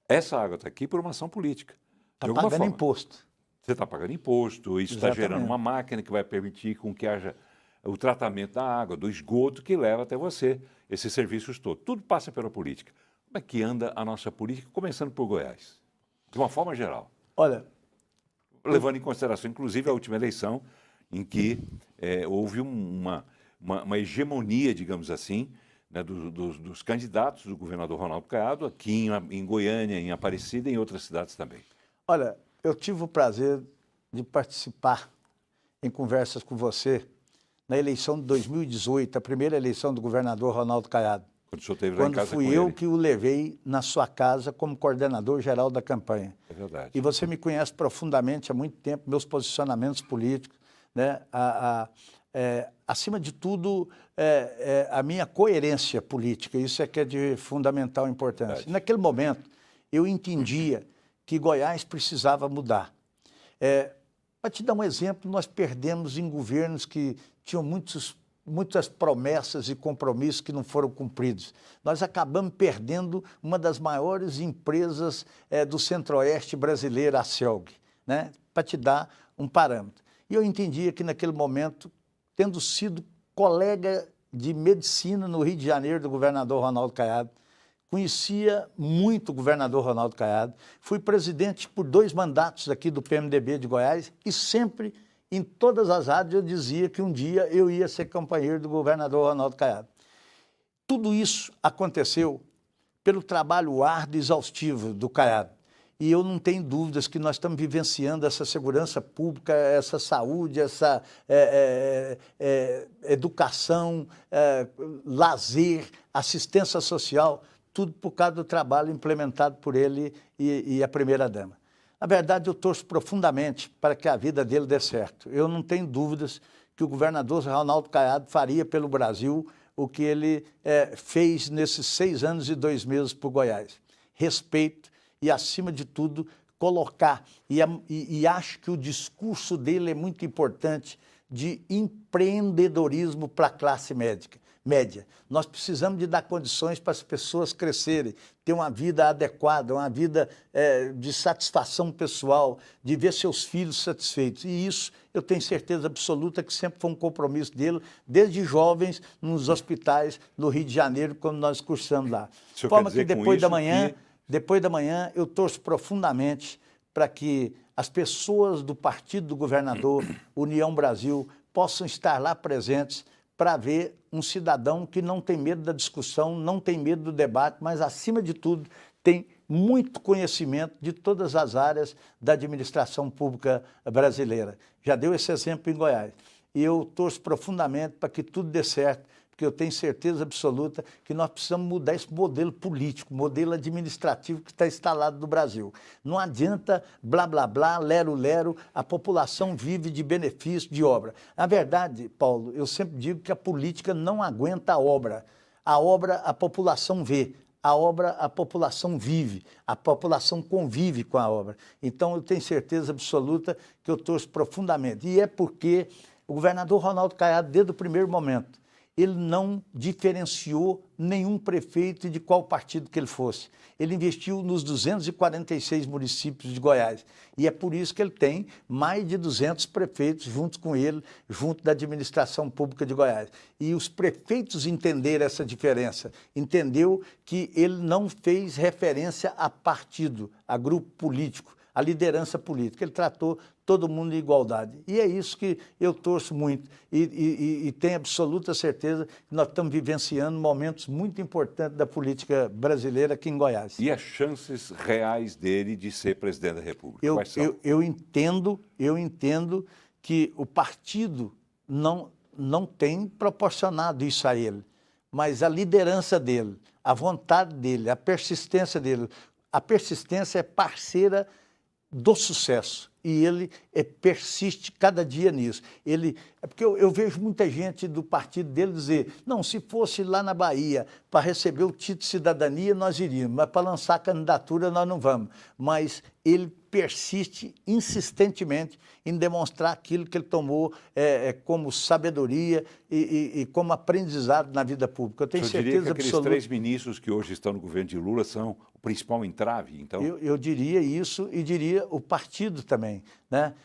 essa água está aqui por uma ação política. Está pagando imposto. Você está pagando imposto, isso está gerando uma máquina que vai permitir com que haja o tratamento da água, do esgoto que leva até você, esses serviços todos. Tudo passa pela política. Como é que anda a nossa política, começando por Goiás? De uma forma geral. Olha... Levando em consideração, inclusive, a última eleição, em que houve uma hegemonia, digamos assim, né, dos candidatos do governador Ronaldo Caiado, aqui em Goiânia, em Aparecida e em outras cidades também. Olha, eu tive o prazer de participar em conversas com você na eleição de 2018, a primeira eleição do governador Ronaldo Caiado. Quando o senhor esteve lá em Quando casa fui com eu ele. que o levei na sua casa como coordenador geral da campanha. É verdade. E você me conhece profundamente há muito tempo, meus posicionamentos políticos, né? Acima de tudo, a minha coerência política, isso é que é de fundamental importância. E naquele momento, eu entendia que Goiás precisava mudar. Para te dar um exemplo, nós perdemos em governos que tinham muitas promessas e compromissos que não foram cumpridos. Nós acabamos perdendo uma das maiores empresas do Centro-Oeste brasileiro, a Celg, né? Para te dar um parâmetro. E eu entendia que naquele momento, tendo sido colega de medicina no Rio de Janeiro do governador Ronaldo Caiado, conhecia muito o governador Ronaldo Caiado, fui presidente por 2 mandatos aqui do PMDB de Goiás e sempre, em todas as rádios, eu dizia que um dia eu ia ser companheiro do governador Ronaldo Caiado. Tudo isso aconteceu pelo trabalho árduo e exaustivo do Caiado. E eu não tenho dúvidas que nós estamos vivenciando essa segurança pública, essa saúde, essa educação, lazer, assistência social, tudo por causa do trabalho implementado por ele e a primeira-dama. Na verdade, eu torço profundamente para que a vida dele dê certo. Eu não tenho dúvidas que o governador Ronaldo Caiado faria pelo Brasil o que ele fez nesses 6 anos e 2 meses por Goiás. Respeito e, acima de tudo, colocar, e acho que o discurso dele é muito importante, de empreendedorismo para a classe média. Nós precisamos de dar condições para as pessoas crescerem, ter uma vida adequada, uma vida de satisfação pessoal, de ver seus filhos satisfeitos. E isso eu tenho certeza absoluta que sempre foi um compromisso dele, desde jovens, nos hospitais do Rio de Janeiro, quando nós cursamos lá. De forma que depois da manhã eu torço profundamente para que as pessoas do partido do governador, União Brasil, possam estar lá presentes para ver um cidadão que não tem medo da discussão, não tem medo do debate, mas, acima de tudo, tem muito conhecimento de todas as áreas da administração pública brasileira. Já deu esse exemplo em Goiás. E eu torço profundamente para que tudo dê certo, porque eu tenho certeza absoluta que nós precisamos mudar esse modelo político, modelo administrativo que está instalado no Brasil. Não adianta blá, blá, blá, lero, lero, a população vive de benefício, de obra. Na verdade, Paulo, eu sempre digo que a política não aguenta a obra. A obra a população vê, a obra a população vive, a população convive com a obra. Então eu tenho certeza absoluta que eu torço profundamente. E é porque o governador Ronaldo Caiado, desde o primeiro momento, ele não diferenciou nenhum prefeito de qual partido que ele fosse. Ele investiu nos 246 municípios de Goiás. E é por isso que ele tem mais de 200 prefeitos junto com ele, junto da administração pública de Goiás. E os prefeitos entenderam essa diferença. Entendeu que ele não fez referência a partido, a grupo político, a liderança política. Ele tratou todo mundo em igualdade. E é isso que eu torço muito. E tenho absoluta certeza que nós estamos vivenciando momentos muito importantes da política brasileira aqui em Goiás. E as chances reais dele de ser presidente da República? Quais são? Eu entendo que o partido não tem proporcionado isso a ele, mas a liderança dele, a vontade dele, a persistência dele. A persistência é parceira do sucesso e ele persiste cada dia nisso. Porque eu vejo muita gente do partido dele dizer, não, se fosse lá na Bahia para receber o título de cidadania, nós iríamos, mas para lançar a candidatura nós não vamos. Mas ele persiste insistentemente em demonstrar aquilo que ele tomou como sabedoria e como aprendizado na vida pública. Eu tenho certeza diria que absoluta. aqueles 3 ministros que hoje estão no governo de Lula são o principal entrave, então? Eu diria isso e diria o partido também, né?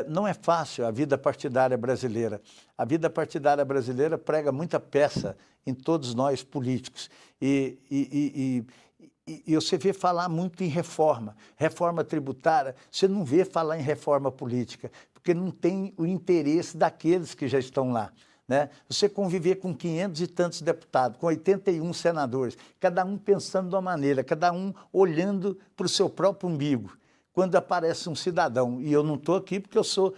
Não é fácil a vida partidária brasileira. A vida partidária brasileira prega muita peça em todos nós políticos. E você vê falar muito em reforma tributária, você não vê falar em reforma política, porque não tem o interesse daqueles que já estão lá. Né? Você conviver com 500 e tantos deputados, com 81 senadores, cada um pensando de uma maneira, cada um olhando para o seu próprio umbigo. Quando aparece um cidadão, e eu não estou aqui porque eu sou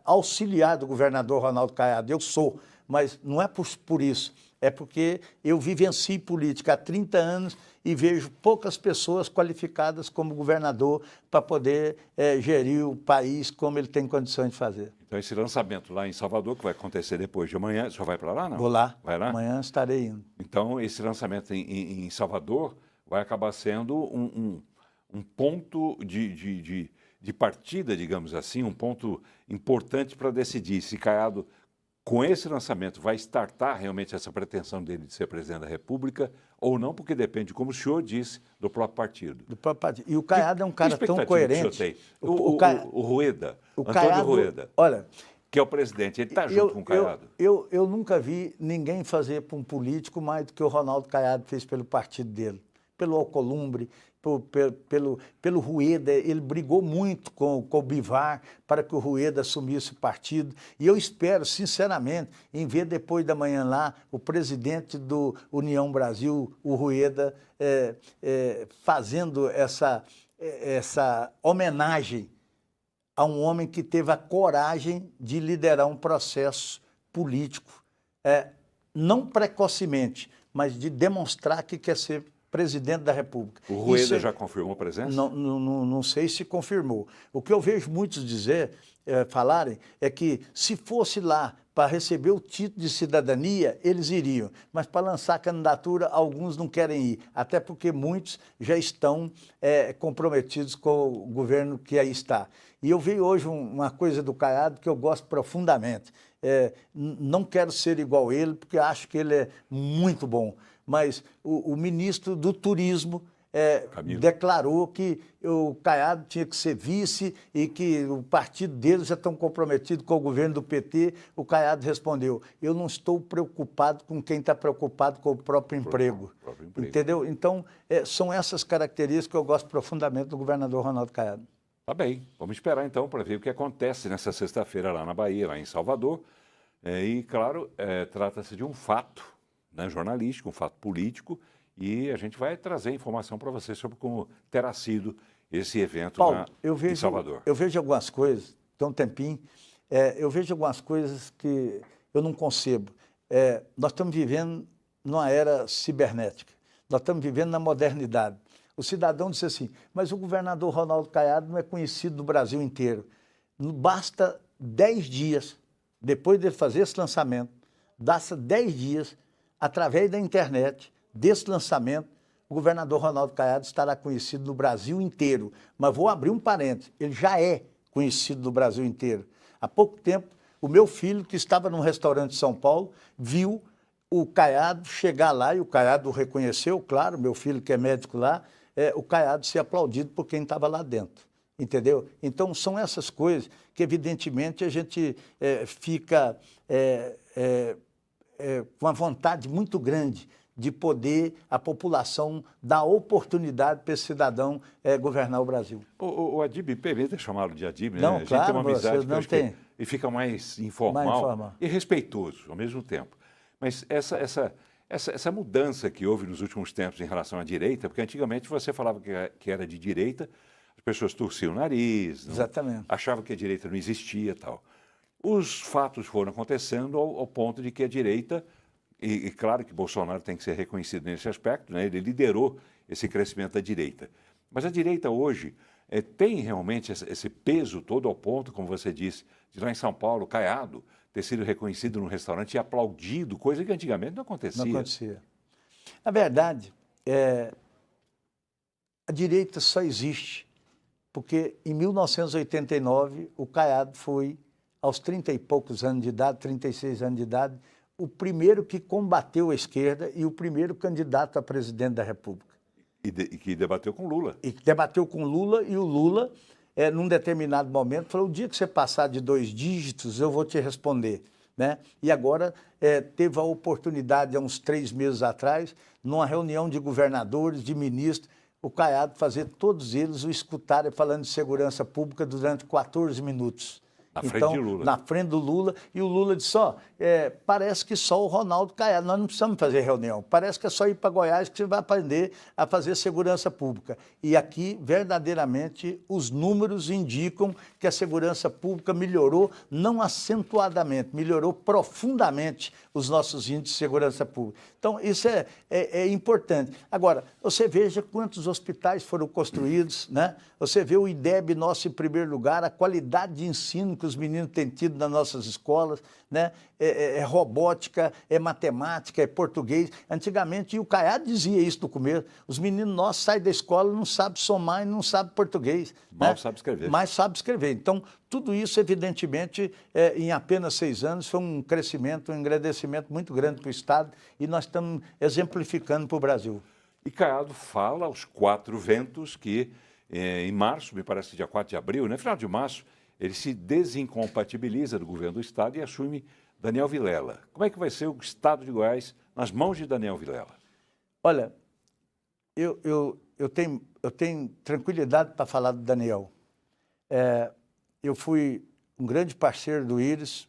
auxiliar do governador Ronaldo Caiado, eu sou, mas não é por isso, é porque eu vivencio política há 30 anos e vejo poucas pessoas qualificadas como governador para poder gerir o país como ele tem condições de fazer. Então, esse lançamento lá em Salvador, que vai acontecer depois de amanhã, o senhor vai para lá, não? Vou lá. Vai lá? Amanhã estarei indo. Então, esse lançamento em Salvador vai acabar sendo um ponto de partida, digamos assim, um ponto importante para decidir se Caiado, com esse lançamento, vai startar realmente essa pretensão dele de ser presidente da República ou não, porque depende, como o senhor disse, do próprio partido. Do próprio partido. E o Caiado é um cara tão coerente. Que o senhor tem? O Rueda, Antônio Rueda, olha, que é o presidente, ele está junto com o Caiado. Eu nunca vi ninguém fazer para um político mais do que o Ronaldo Caiado fez pelo partido dele. Pelo Alcolumbre, pelo Rueda, ele brigou muito com o Bivar para que o Rueda assumisse o partido. E eu espero, sinceramente, em ver depois da manhã lá o presidente do União Brasil, o Rueda, fazendo essa homenagem a um homem que teve a coragem de liderar um processo político, não precocemente, mas de demonstrar que quer ser presidente da República. O Rueda já confirmou a presença? Não sei se confirmou. O que eu vejo muitos falarem é que se fosse lá para receber o título de cidadania, eles iriam. Mas para lançar a candidatura, alguns não querem ir. Até porque muitos já estão comprometidos com o governo que aí está. E eu vi hoje uma coisa do Caiado que eu gosto profundamente. Não quero ser igual a ele, porque acho que ele é muito bom. Mas o ministro do Turismo declarou que o Caiado tinha que ser vice e que o partido deles já estão comprometido com o governo do PT. O Caiado respondeu, eu não estou preocupado com quem está preocupado com o próprio emprego. Entendeu? Então, são essas características que eu gosto profundamente do governador Ronaldo Caiado. Tá bem, vamos esperar então para ver o que acontece nessa sexta-feira lá na Bahia, lá em Salvador. E, claro, trata-se de um fato, né, jornalístico, um fato político, e a gente vai trazer informação para você sobre como terá sido esse evento Paulo, em Salvador. Eu vejo algumas coisas, tem um tempinho, eu vejo algumas coisas que eu não concebo. Nós estamos vivendo numa era cibernética, nós estamos vivendo na modernidade. O cidadão disse assim, mas o governador Ronaldo Caiado não é conhecido no Brasil inteiro. Basta 10 dias, depois dele fazer esse lançamento, basta 10 dias, através da internet, desse lançamento, o governador Ronaldo Caiado estará conhecido no Brasil inteiro. Mas vou abrir um parênteses, ele já é conhecido no Brasil inteiro. Há pouco tempo, o meu filho, que estava num restaurante de São Paulo, viu o Caiado chegar lá, e o Caiado o reconheceu, claro, meu filho que é médico lá, o Caiado ser aplaudido por quem estava lá dentro. Entendeu? Então, são essas coisas que, evidentemente, a gente fica com uma vontade muito grande de poder a população dar oportunidade para esse cidadão governar o Brasil. O Adib, permita chamá-lo de Adib, né? Não, a gente claro, tem uma amizade não que tem. E fica mais informal e respeitoso ao mesmo tempo. Mas essa mudança que houve nos últimos tempos em relação à direita, porque antigamente você falava que era de direita, as pessoas torciam o nariz, achavam que a direita não existia e tal. Os fatos foram acontecendo ao ponto de que a direita, e claro que Bolsonaro tem que ser reconhecido nesse aspecto, né? Ele liderou esse crescimento da direita. Mas a direita hoje tem realmente esse peso todo ao ponto, como você disse, de lá em São Paulo, Caiado, ter sido reconhecido num restaurante e aplaudido, coisa que antigamente não acontecia. Não acontecia. Na verdade, a direita só existe porque em 1989 o Caiado foi, aos 30 e poucos anos de idade, 36 anos de idade, o primeiro que combateu a esquerda e o primeiro candidato a presidente da República. E que debateu com Lula. E que debateu com Lula, e o Lula, num determinado momento, falou, o dia que você passar de 2 dígitos, eu vou te responder. Né? E agora teve a oportunidade, há uns 3 meses atrás, numa reunião de governadores, de ministros, o Caiado fazer todos eles o escutarem falando de segurança pública durante 14 minutos. Na frente de Lula. Na frente do Lula, e o Lula disse, parece que só o Ronaldo Caiado, nós não precisamos fazer reunião, parece que é só ir para Goiás que você vai aprender a fazer segurança pública. E aqui, verdadeiramente, os números indicam que a segurança pública melhorou, não acentuadamente, melhorou profundamente os nossos índices de segurança pública. Então, isso é importante. Agora, você veja quantos hospitais foram construídos, né? Você vê o IDEB nosso em primeiro lugar, a qualidade de ensino que os meninos têm tido nas nossas escolas, né? É robótica, é matemática, é português. Antigamente, e o Caiado dizia isso no começo, os meninos nossos saem da escola, não sabem somar e não sabem português. Mal sabe escrever. Mas sabe escrever. Então, tudo isso, evidentemente, em apenas 6 anos, foi um crescimento, um engrandecimento muito grande para o Estado e nós estamos exemplificando para o Brasil. E Caiado fala aos 4 ventos que, em março, me parece dia 4 de abril, no final de março, ele se desincompatibiliza do governo do Estado e assume Daniel Vilela. Como é que vai ser o Estado de Goiás nas mãos de Daniel Vilela? Olha, eu tenho tranquilidade para falar do Daniel. Eu fui um grande parceiro do Íris,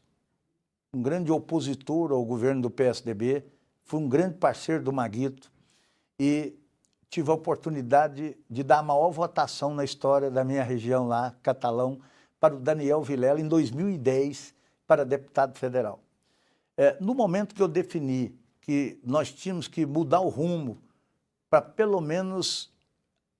um grande opositor ao governo do PSDB, fui um grande parceiro do Maguito e tive a oportunidade de dar a maior votação na história da minha região lá, Catalão, para o Daniel Vilela em 2010 para deputado federal. No momento que eu defini que nós tínhamos que mudar o rumo para pelo menos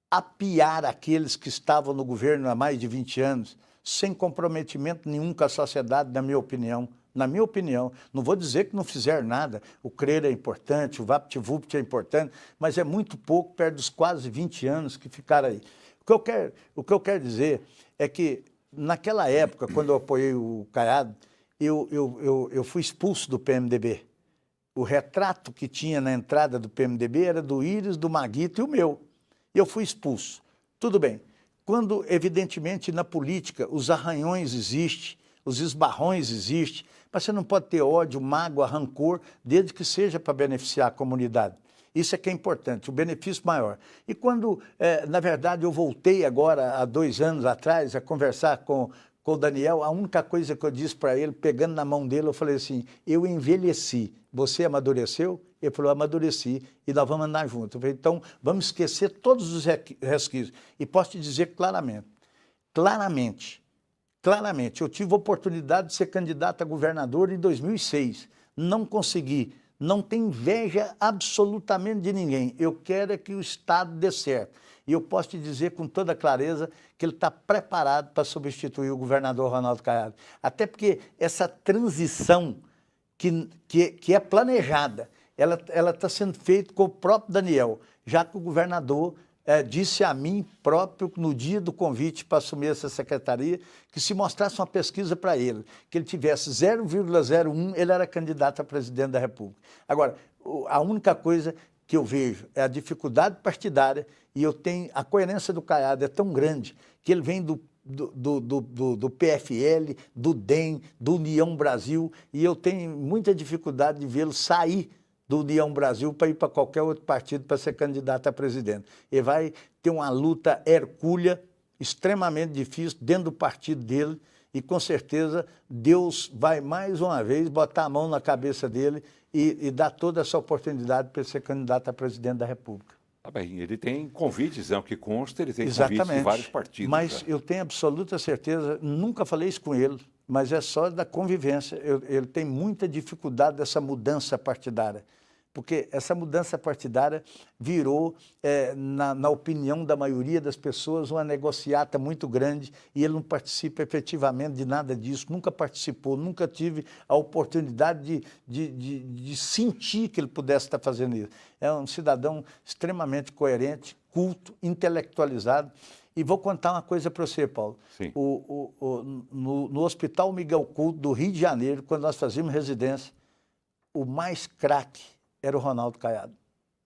apiar aqueles que estavam no governo há mais de 20 anos, sem comprometimento nenhum com a sociedade, na minha opinião. Na minha opinião, não vou dizer que não fizeram nada, o CRER é importante, o VaptVupt é importante, mas é muito pouco perto dos quase 20 anos que ficaram aí. O que eu quero dizer é que, naquela época, quando eu apoiei o Caiado, eu fui expulso do PMDB. O retrato que tinha na entrada do PMDB era do Íris, do Maguito e o meu. E eu fui expulso. Tudo bem. Quando, evidentemente, na política, os arranhões existem, os esbarrões existem, mas você não pode ter ódio, mágoa, rancor, desde que seja para beneficiar a comunidade. Isso é que é importante, o benefício maior. E quando, na verdade, eu voltei agora, há 2 anos atrás, a conversar com o Daniel, a única coisa que eu disse para ele, pegando na mão dele, eu falei assim, eu envelheci, você amadureceu? Ele falou, amadureci, e nós vamos andar juntos. Eu falei, então, vamos esquecer todos os resquícios. E posso te dizer claramente, eu tive a oportunidade de ser candidato a governador em 2006. Não consegui. Não tenho inveja absolutamente de ninguém. Eu quero é que o Estado dê certo. E eu posso te dizer com toda clareza que ele está preparado para substituir o governador Ronaldo Caiado. Até porque essa transição que é planejada, ela está sendo feita com o próprio Daniel, já que o governador disse a mim próprio, no dia do convite para assumir essa secretaria, que se mostrasse uma pesquisa para ele, que ele tivesse 0,01, ele era candidato a presidente da República. Agora, a única coisa que eu vejo é a dificuldade partidária, e eu tenho a coerência do Caiado é tão grande que ele vem do PFL, do DEM, do União Brasil, e eu tenho muita dificuldade de vê-lo sair do União Brasil para ir para qualquer outro partido para ser candidato a presidente. Ele vai ter uma luta hercúlea, extremamente difícil, dentro do partido dele, e com certeza Deus vai mais uma vez botar a mão na cabeça dele e dar toda essa oportunidade para ele ser candidato a presidente da República. Tá bem, ele tem convites, é o que consta, ele tem Exatamente. Convites de vários partidos. Mas eu tenho absoluta certeza, nunca falei isso com ele, mas é só da convivência. Ele tem muita dificuldade dessa mudança partidária, porque essa mudança partidária virou, na opinião da maioria das pessoas, uma negociata muito grande e ele não participa efetivamente de nada disso, nunca participou, nunca tive a oportunidade de sentir que ele pudesse estar fazendo isso. É um cidadão extremamente coerente, culto, intelectualizado. E vou contar uma coisa para você, Paulo. Sim. No Hospital Miguel Couto, do Rio de Janeiro, quando nós fazíamos residência, o mais craque era o Ronaldo Caiado.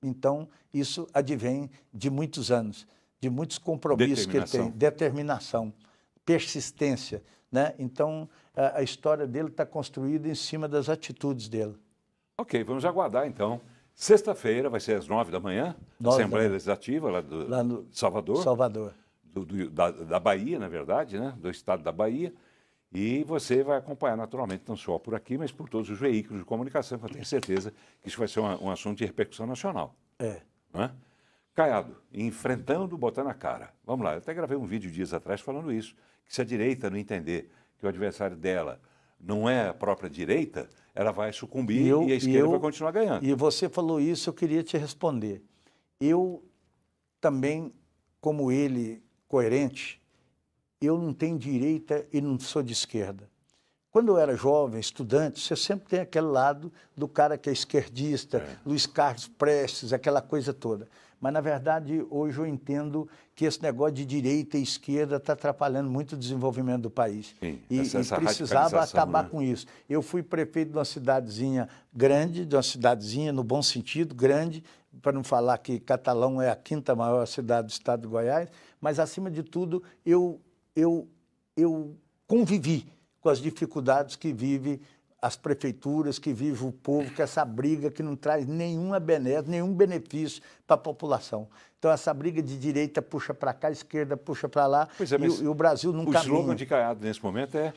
Então, isso advém de muitos anos, de muitos compromissos que ele tem, determinação, persistência, né? Então, a história dele está construída em cima das atitudes dele. Ok, vamos aguardar, então. Sexta-feira, vai ser às 9 da manhã, Assembleia Legislativa, lá no Salvador. Salvador. Da Bahia, na verdade, né? Do estado da Bahia. E você vai acompanhar naturalmente, não só por aqui, mas por todos os veículos de comunicação, que eu tenho certeza que isso vai ser um assunto de repercussão nacional. Não é? Caiado, enfrentando, botando a cara. Vamos lá, eu até gravei um vídeo dias atrás falando isso, que se a direita não entender que o adversário dela não é a própria direita, ela vai sucumbir e a esquerda vai continuar ganhando. E você falou isso, eu queria te responder. Eu também, como ele, coerente, eu não tenho direita e não sou de esquerda. Quando eu era jovem, estudante, você sempre tem aquele lado do cara que é esquerdista, Luiz Carlos Prestes, aquela coisa toda. Mas, na verdade, hoje eu entendo que esse negócio de direita e esquerda está atrapalhando muito o desenvolvimento do país. Sim, e precisava acabar com isso. Eu fui prefeito de uma cidadezinha grande, de uma cidadezinha, no bom sentido, grande, para não falar que Catalão é a 5ª maior cidade do estado de Goiás, mas, acima de tudo, eu convivi com as dificuldades que vive as prefeituras, que vive o povo, que essa briga que não traz nenhuma benesse, nenhum benefício para a população. Então, essa briga de direita puxa para cá, esquerda puxa para lá, e o Brasil nunca caminha. O slogan de Caiado nesse momento é,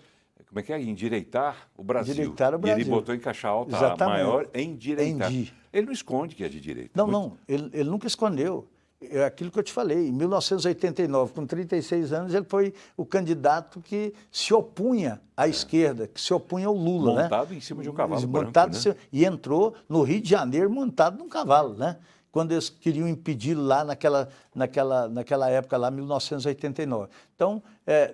como é que é? Endireitar o Brasil. Endireitar o Brasil. E ele botou em caixa alta a maior, endireitar. Ele não esconde que é de direita. Não, ele nunca escondeu. É aquilo que eu te falei, em 1989, com 36 anos, ele foi o candidato que se opunha à esquerda, que se opunha ao Lula. Montado em cima de um cavalo branco, né? E entrou no Rio de Janeiro montado num cavalo, né? Quando eles queriam impedi-lo lá naquela época, lá, 1989. Então,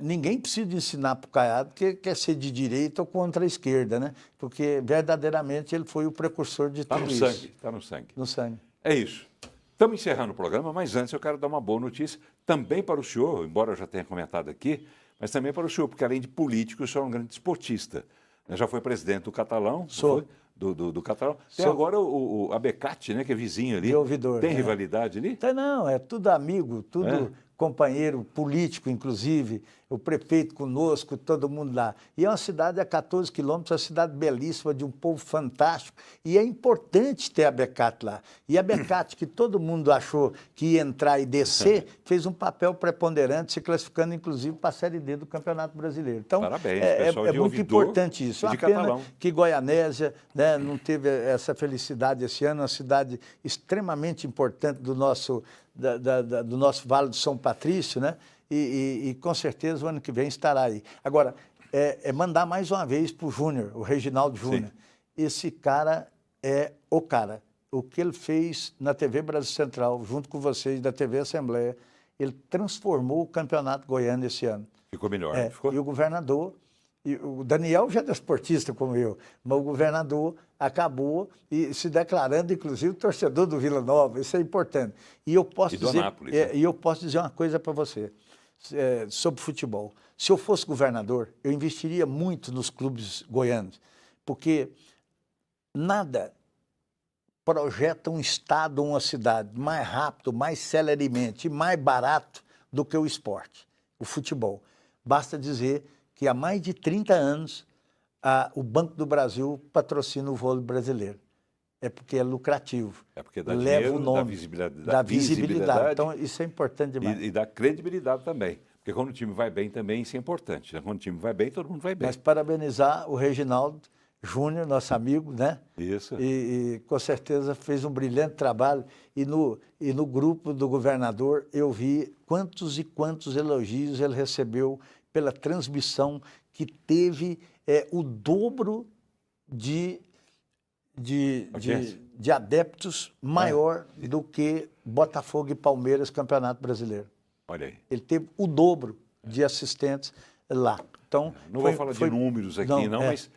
ninguém precisa ensinar para o Caiado que quer ser de direita ou contra a esquerda, né? Porque, verdadeiramente, ele foi o precursor de tudo isso. Está no sangue. No sangue. É isso. Estamos encerrando o programa, mas antes eu quero dar uma boa notícia também para o senhor, embora eu já tenha comentado aqui, mas também para o senhor, porque além de político, o senhor é um grande esportista. Já foi presidente do Catalão, Sou. Do Catalão. Tem agora o Abecate, né, que é vizinho ali. De ouvidor. Tem rivalidade ali? Não, é tudo amigo, tudo companheiro político, inclusive, o prefeito conosco, todo mundo lá. E é uma cidade a 14 quilômetros, uma cidade belíssima, de um povo fantástico, e é importante ter a Abecate lá. E a Abecate, que todo mundo achou que ia entrar e descer, fez um papel preponderante, se classificando, inclusive, para a Série D do Campeonato Brasileiro. Então, parabéns, pessoal de muito ouvidor importante isso. e É de uma pena Catalão. que Goianésia, né, não teve essa felicidade esse ano, uma cidade extremamente importante do nosso Vale do São Patrício, né? E com certeza o ano que vem estará aí. Agora, mandar mais uma vez para o Júnior, o Reginaldo Júnior. Esse cara é o cara. O que ele fez na TV Brasil Central, junto com vocês, da TV Assembleia, ele transformou o Campeonato Goiano esse ano. Ficou melhor, né? Ficou? E o governador, e o Daniel já é desportista como eu, mas o governador acabou se declarando, inclusive, torcedor do Vila Nova. Isso é importante. E eu posso do Anápolis, e eu posso dizer uma coisa para você sobre futebol. Se eu fosse governador, eu investiria muito nos clubes goianos, porque nada projeta um estado ou uma cidade mais rápido, mais celeremente e mais barato do que o esporte, o futebol. Basta dizer que há mais de 30 anos o Banco do Brasil patrocina o vôlei brasileiro. É porque é lucrativo. É porque dá leva dinheiro, o nome, dá visibilidade. Então, isso é importante demais. E dá credibilidade também. Porque quando o time vai bem também, isso é importante. Né? Quando o time vai bem, todo mundo vai bem. Mas parabenizar o Reginaldo Júnior, nosso amigo, né? Isso. E com certeza fez um brilhante trabalho. E no grupo do governador eu vi quantos e quantos elogios ele recebeu pela transmissão, que teve o dobro de adeptos maior do que Botafogo e Palmeiras, Campeonato Brasileiro. Olha aí. Ele teve o dobro de assistentes lá. Então, não vou falar de números aqui, mas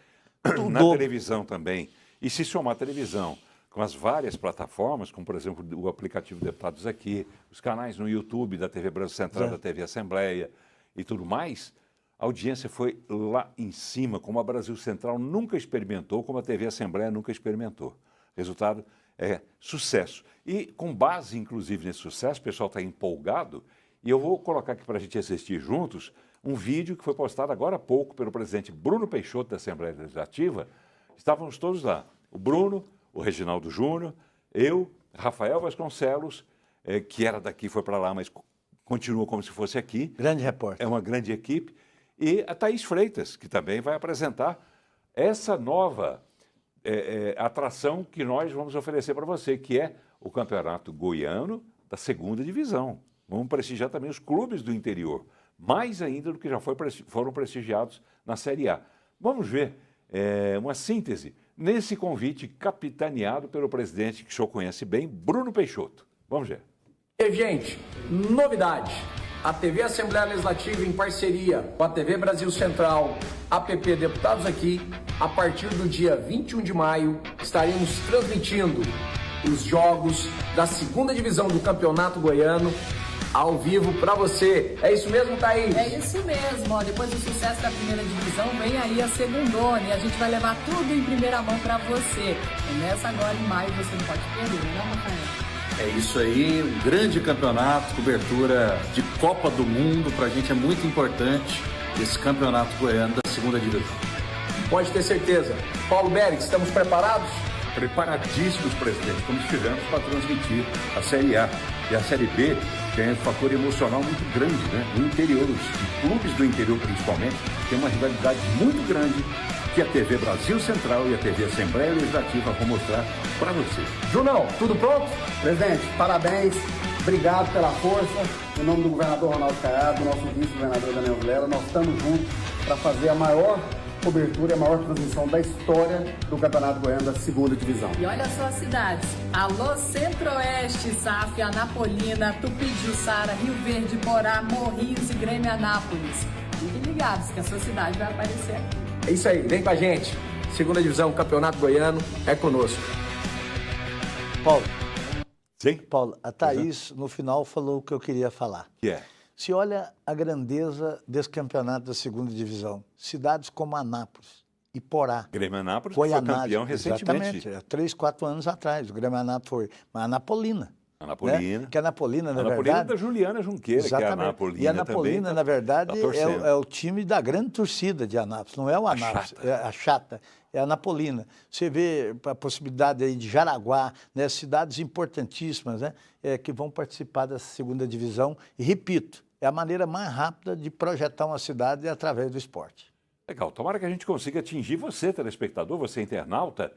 na televisão também. E se somar a televisão com as várias plataformas, como, por exemplo, o aplicativo Deputados Aqui, os canais no YouTube da TV Brasil Central, da TV Assembleia e tudo mais, a audiência foi lá em cima, como a Brasil Central nunca experimentou, como a TV Assembleia nunca experimentou. Resultado é sucesso. E com base, inclusive, nesse sucesso, o pessoal está empolgado, e eu vou colocar aqui para a gente assistir juntos um vídeo que foi postado agora há pouco pelo presidente Bruno Peixoto, da Assembleia Legislativa. Estávamos todos lá. O Bruno, o Reginaldo Júnior, eu, Rafael Vasconcelos, que era daqui, foi para lá, mas continua como se fosse aqui. Grande repórter. É uma grande equipe. e a Thaís Freitas, que também vai apresentar essa nova atração que nós vamos oferecer para você, que é o Campeonato Goiano da 2ª Divisão. Vamos prestigiar também os clubes do interior, mais ainda do que já foram prestigiados na Série A. Vamos ver uma síntese nesse convite capitaneado pelo presidente, que o senhor conhece bem, Bruno Peixoto. Vamos ver. E, gente, novidade. A TV Assembleia Legislativa, em parceria com a TV Brasil Central, APP Deputados Aqui, a partir do dia 21 de maio, estaremos transmitindo os jogos da 2ª Divisão do Campeonato Goiano ao vivo para você. É isso mesmo, Thaís? É isso mesmo. Ó, depois do sucesso da 1ª Divisão, vem aí a 2ª, e a gente vai levar tudo em primeira mão para você. Começa agora em maio, você não pode perder, né, Rafael? É isso aí, um grande campeonato, cobertura de Copa do Mundo. Pra gente é muito importante esse campeonato goiano da 2ª Divisão. Pode ter certeza. Paulo Berg, estamos preparados? Preparadíssimos, presidente, como estivemos para transmitir a Série A. E a Série B tem um fator emocional muito grande, né? No interior, os clubes do interior principalmente, tem uma rivalidade muito grande que a TV Brasil Central e a TV Assembleia Legislativa vão mostrar para você. Junão, tudo pronto? Presidente, parabéns, obrigado pela força. Em nome do governador Ronaldo Caiado, do nosso vice-governador Daniel Vilela, nós estamos juntos para fazer a maior cobertura e a maior transmissão da história do Campeonato Goiano da 2ª Divisão. E olha só as cidades. Alô Centro-Oeste, SAF, Anapolina, Tupi-Jussara, Rio Verde, Borá, Morrinhos e Grêmio Anápolis. Fiquem ligados que a sua cidade vai aparecer aqui. É isso aí, vem com a gente. 2ª Divisão, Campeonato Goiano, é conosco. Paulo. Sim? Paulo, a Thaís, no final, falou o que eu queria falar. Que é? Se olha a grandeza desse campeonato da 2ª Divisão, cidades como Anápolis, Iporá, Grêmio Anápolis, que foi campeão recentemente. Exatamente, há 3, 4 anos atrás. O Grêmio Anápolis foi uma Anapolina. Anapolina. Né? Que a Anapolina, na Anapolina verdade... da Juliana Junqueira, exatamente. que é a Anapolina. E a Anapolina, também, na verdade, tá é o time da grande torcida de Anápolis. Não é o Anápolis, é a chata, é a Anapolina. Você vê a possibilidade aí de Jaraguá, né, cidades importantíssimas, né, que vão participar dessa 2ª Divisão. E, repito, é a maneira mais rápida de projetar uma cidade através do esporte. Legal. Tomara que a gente consiga atingir você, telespectador, você internauta,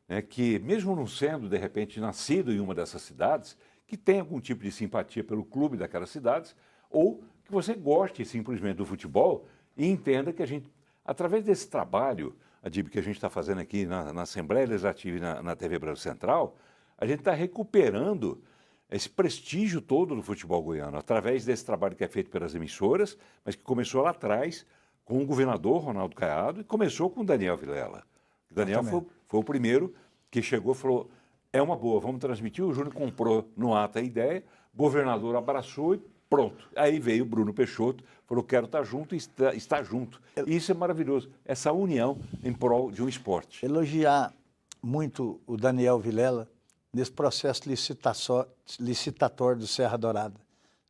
né, que mesmo não sendo, de repente, nascido em uma dessas cidades, que tem algum tipo de simpatia pelo clube daquelas cidades, ou que você goste simplesmente do futebol e entenda que a gente, através desse trabalho, Adib, que a gente está fazendo aqui na Assembleia Legislativa e na TV Brasil Central, a gente está recuperando esse prestígio todo do futebol goiano, através desse trabalho que é feito pelas emissoras, mas que começou lá atrás com o governador Ronaldo Caiado e começou com o Daniel Vilela. O Daniel foi o primeiro que chegou e falou, é uma boa, vamos transmitir. O Júnior comprou no ato a ideia, o governador abraçou e pronto. Aí veio o Bruno Peixoto, falou, quero estar junto e está junto. E isso é maravilhoso, essa união em prol de um esporte. Elogiar muito o Daniel Vilela nesse processo licitatório do Serra Dourada.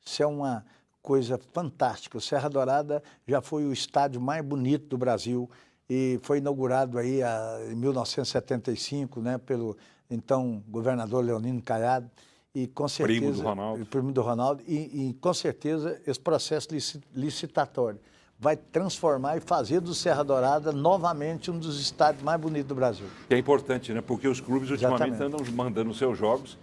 Isso é uma coisa fantástica. O Serra Dourada já foi o estádio mais bonito do Brasil e foi inaugurado aí em 1975, né, pelo então governador Leonino Caiado. E com certeza, primo do Ronaldo, e com certeza esse processo licitatório vai transformar e fazer do Serra Dourada novamente um dos estádios mais bonitos do Brasil. É importante, né? Porque os clubes ultimamente andam mandando seus jogos.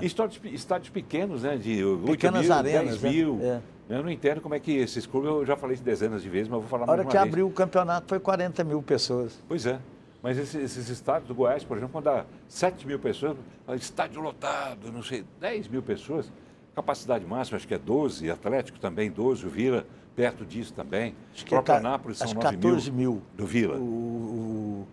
Estádios pequenos, né? De 8 mil, arenas, 10 mil. Eu não entendo como é que esses clubes, eu já falei isso dezenas de vezes, mas eu vou falar mais uma vez. A hora que abriu o campeonato foi 40 mil pessoas. Pois é. Mas esses estádios do Goiás, por exemplo, quando dá 7 mil pessoas, estádio lotado, não sei, 10 mil pessoas, capacidade máxima acho que é 12, Atlético também 12, o Vila perto disso também. O próprio Anápolis são 9 14 mil. Do Vila. Do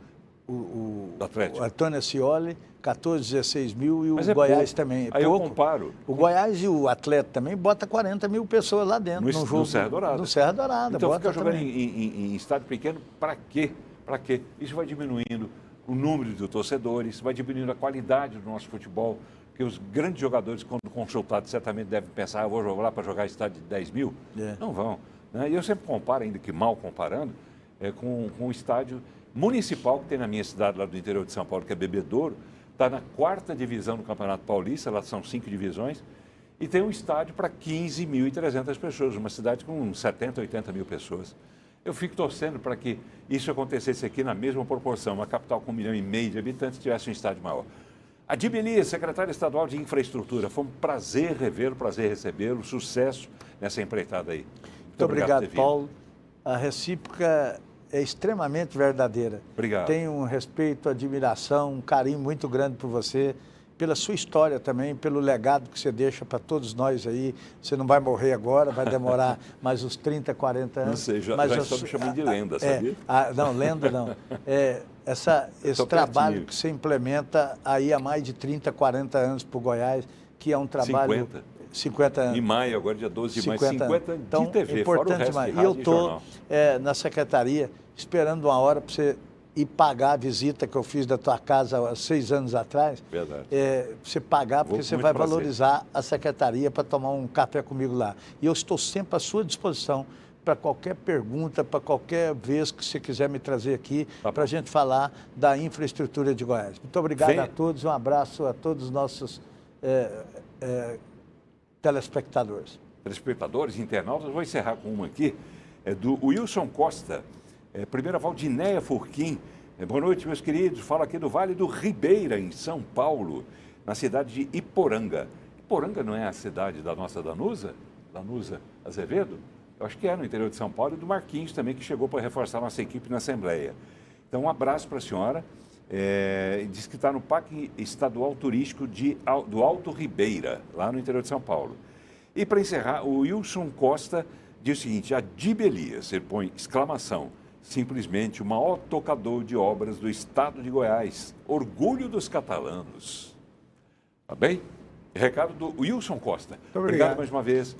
Atlético. O Antônio Ascioli, 14, 16 mil e o Goiás também. Aí eu comparo. O Goiás e o Atlético também bota 40 mil pessoas lá dentro. No jogo, Serra Dourada. No Serra Dourada. Então fica jogando em estádio pequeno, para quê? Para quê? Isso vai diminuindo o número de torcedores, vai diminuindo a qualidade do nosso futebol, porque os grandes jogadores, quando consultados, certamente devem pensar, eu vou jogar lá para jogar estádio de 10 mil. Não vão. Né? E eu sempre comparo, ainda que mal comparando, com o estádio municipal que tem na minha cidade, lá do interior de São Paulo, que é Bebedouro, está na 4ª divisão do Campeonato Paulista, lá são 5 divisões, e tem um estádio para 15.300 pessoas, uma cidade com 70, 80 mil pessoas. Eu fico torcendo para que isso acontecesse aqui na mesma proporção. Uma capital com 1,5 milhão de habitantes tivesse um estádio maior. Adib Elias, secretário estadual de Infraestrutura, foi um prazer revê-lo, prazer recebê-lo, sucesso nessa empreitada aí. Muito obrigado, Paulo. A recíproca é extremamente verdadeira. Obrigado. Tenho um respeito, admiração, um carinho muito grande por você, pela sua história também, pelo legado que você deixa para todos nós aí. Você não vai morrer agora, vai demorar mais uns 30, 40 anos. Não sei, já estão me chamando de lenda, sabia? Não, lenda não. Esse trabalho que você implementa aí há mais de 30, 40 anos para o Goiás, que é um trabalho... 50 anos. Em maio, agora dia 12 de maio, 50 anos de então, TV, importante fora o resto demais. de E eu rádio estou na secretaria esperando uma hora para você ir pagar a visita que eu fiz da tua casa há 6 anos atrás. Verdade. Você pagar, porque você vai valorizar a secretaria para tomar um café comigo lá. E eu estou sempre à sua disposição para qualquer pergunta, para qualquer vez que você quiser me trazer aqui, para a gente falar da infraestrutura de Goiás. Muito obrigado a todos, um abraço a todos os nossos telespectadores. Telespectadores, internautas, eu vou encerrar com uma aqui, do Wilson Costa. Primeira Valdinéia Furquim. Boa noite, meus queridos. Falo aqui do Vale do Ribeira, em São Paulo, na cidade de Iporanga. Iporanga não é a cidade da nossa Danusa? Danusa Azevedo? Eu acho que é, no interior de São Paulo, e do Marquinhos também, que chegou para reforçar nossa equipe na Assembleia. Então, um abraço para a senhora. Diz que está no Parque Estadual Turístico do Alto Ribeira, lá no interior de São Paulo. E para encerrar, o Wilson Costa diz o seguinte: Adib Elias, ele põe exclamação, simplesmente o maior tocador de obras do estado de Goiás, orgulho dos catalanos. Tá bem? Recado do Wilson Costa. Obrigado mais uma vez.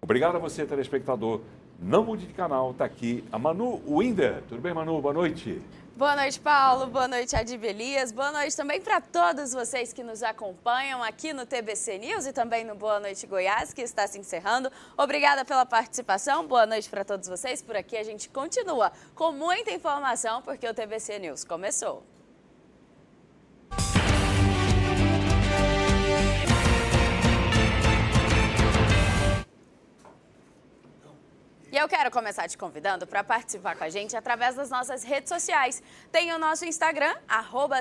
Obrigado a você, telespectador. Não mude de canal, está aqui a Manu Winder. Tudo bem, Manu? Boa noite. Boa noite, Paulo. Boa noite, Adib Elias. Boa noite também para todos vocês que nos acompanham aqui no TBC News e também no Boa Noite Goiás, que está se encerrando. Obrigada pela participação. Boa noite para todos vocês. Por aqui a gente continua com muita informação, porque o TBC News começou. E eu quero começar te convidando para participar com a gente através das nossas redes sociais. Tem o nosso Instagram,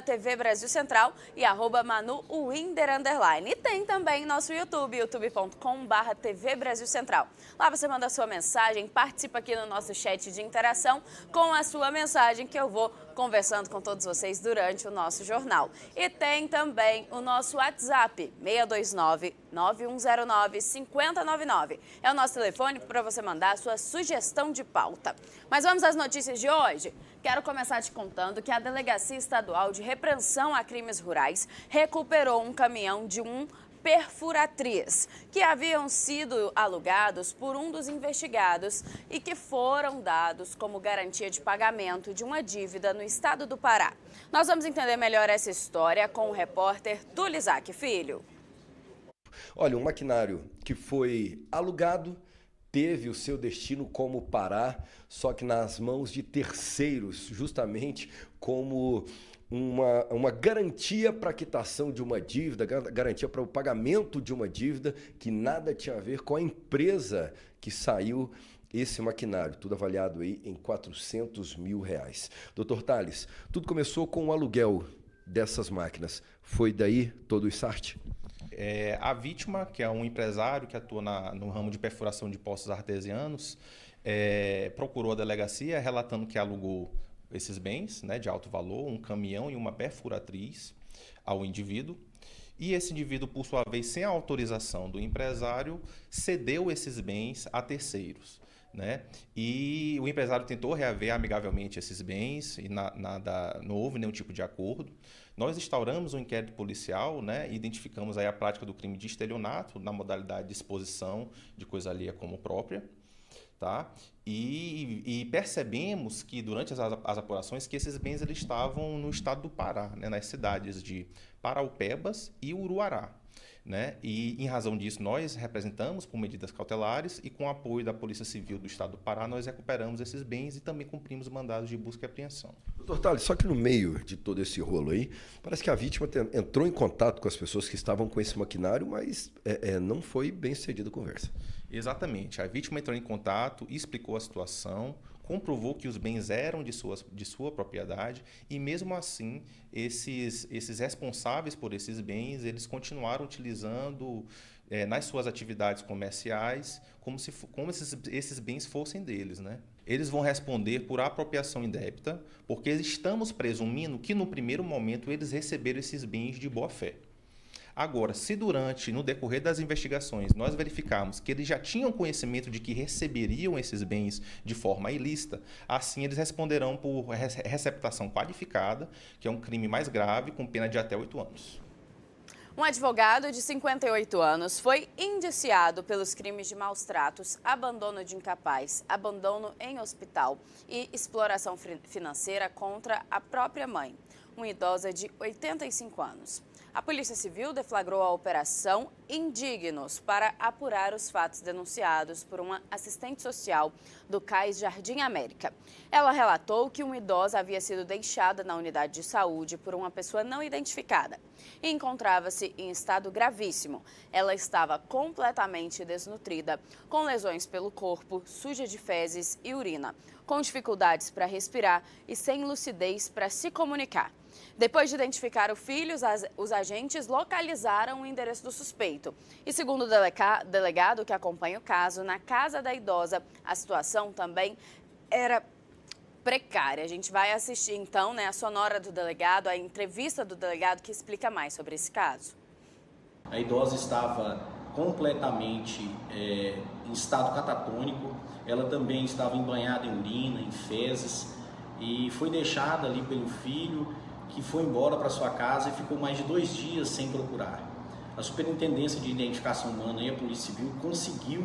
@TV Brasil Central e @ManuWinder_. E tem também nosso YouTube, youtube.com/TV Brasil Central. Lá você manda a sua mensagem, participa aqui no nosso chat de interação com a sua mensagem que eu vou conversando com todos vocês durante o nosso jornal. E tem também o nosso WhatsApp, 629-9109-5099. É o nosso telefone para você mandar a sua sugestão de pauta. Mas vamos às notícias de hoje? Quero começar te contando que a Delegacia Estadual de Repreensão a Crimes Rurais recuperou um caminhão de um perfuratriz, que haviam sido alugados por um dos investigados e que foram dados como garantia de pagamento de uma dívida no estado do Pará. Nós vamos entender melhor essa história com o repórter Túlio Isaac Filho. Olha, um maquinário que foi alugado teve o seu destino como Pará, só que nas mãos de terceiros, justamente como uma garantia para a quitação de uma dívida, garantia para o pagamento de uma dívida que nada tinha a ver com a empresa que saiu esse maquinário, tudo avaliado aí em R$400 mil. Doutor Tales, tudo começou com o aluguel dessas máquinas. Foi daí todo o start? A vítima, que é um empresário que atua no ramo de perfuração de poços artesianos, procurou a delegacia relatando que alugou esses bens, né, de alto valor, um caminhão e uma perfuratriz ao indivíduo. E esse indivíduo, por sua vez, sem a autorização do empresário, cedeu esses bens a terceiros, né? E o empresário tentou reaver amigavelmente esses bens e não houve nenhum tipo de acordo. Nós instauramos um inquérito policial, né? Identificamos aí a prática do crime de estelionato na modalidade de exposição de coisa alheia como própria. Tá? E percebemos que durante as apurações que esses bens eles estavam no estado do Pará, né? Nas cidades de Paraupebas e Uruará. Né? E em razão disso nós representamos por medidas cautelares e com o apoio da Polícia Civil do estado do Pará nós recuperamos esses bens e também cumprimos mandados de busca e apreensão. Doutor Tales, só que no meio de todo esse rolo aí, parece que a vítima entrou em contato com as pessoas que estavam com esse maquinário, mas não foi bem sucedida a conversa. Exatamente. A vítima entrou em contato, explicou a situação, comprovou que os bens eram de sua propriedade e, mesmo assim, esses responsáveis por esses bens, eles continuaram utilizando nas suas atividades comerciais como esses bens fossem deles, né? Eles vão responder por apropriação indébita, porque estamos presumindo que, no primeiro momento, eles receberam esses bens de boa-fé. Agora, se no decorrer das investigações, nós verificarmos que eles já tinham conhecimento de que receberiam esses bens de forma ilícita, assim eles responderão por receptação qualificada, que é um crime mais grave, com pena de até 8 anos. Um advogado de 58 anos foi indiciado pelos crimes de maus tratos, abandono de incapaz, abandono em hospital e exploração financeira contra a própria mãe, uma idosa de 85 anos. A Polícia Civil deflagrou a Operação Indignos para apurar os fatos denunciados por uma assistente social do CAIS Jardim América. Ela relatou que uma idosa havia sido deixada na unidade de saúde por uma pessoa não identificada e encontrava-se em estado gravíssimo. Ela estava completamente desnutrida, com lesões pelo corpo, suja de fezes e urina, com dificuldades para respirar e sem lucidez para se comunicar. Depois de identificar o filho, os agentes localizaram o endereço do suspeito. E segundo o delegado que acompanha o caso, na casa da idosa, a situação também era precária. A gente vai assistir então, a sonora do delegado, a entrevista do delegado que explica mais sobre esse caso. A idosa estava completamente em estado catatônico, ela também estava embanhada em urina, em fezes, e foi deixada ali pelo filho, que foi embora para sua casa e ficou mais de 2 dias sem procurar. A Superintendência de Identificação Humana e a Polícia Civil conseguiu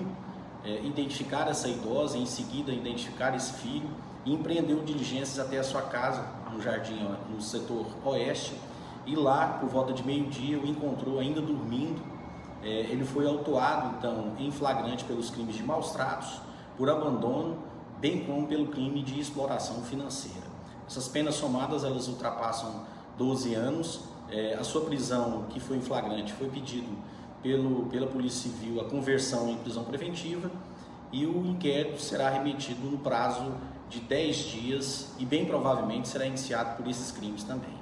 identificar essa idosa, em seguida identificar esse filho e empreendeu diligências até a sua casa, no jardim, no setor oeste, e lá, por volta de meio-dia, o encontrou ainda dormindo. Ele foi autuado, então, em flagrante pelos crimes de maus tratos, por abandono, bem como pelo crime de exploração financeira. Essas penas somadas, elas ultrapassam 12 anos. A sua prisão, que foi em flagrante, foi pedido pela Polícia Civil a conversão em prisão preventiva e o inquérito será remetido no prazo de 10 dias e bem provavelmente será iniciado por esses crimes também.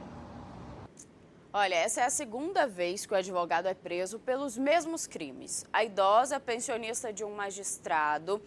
Olha, essa é a segunda vez que o advogado é preso pelos mesmos crimes. A idosa, pensionista de um magistrado,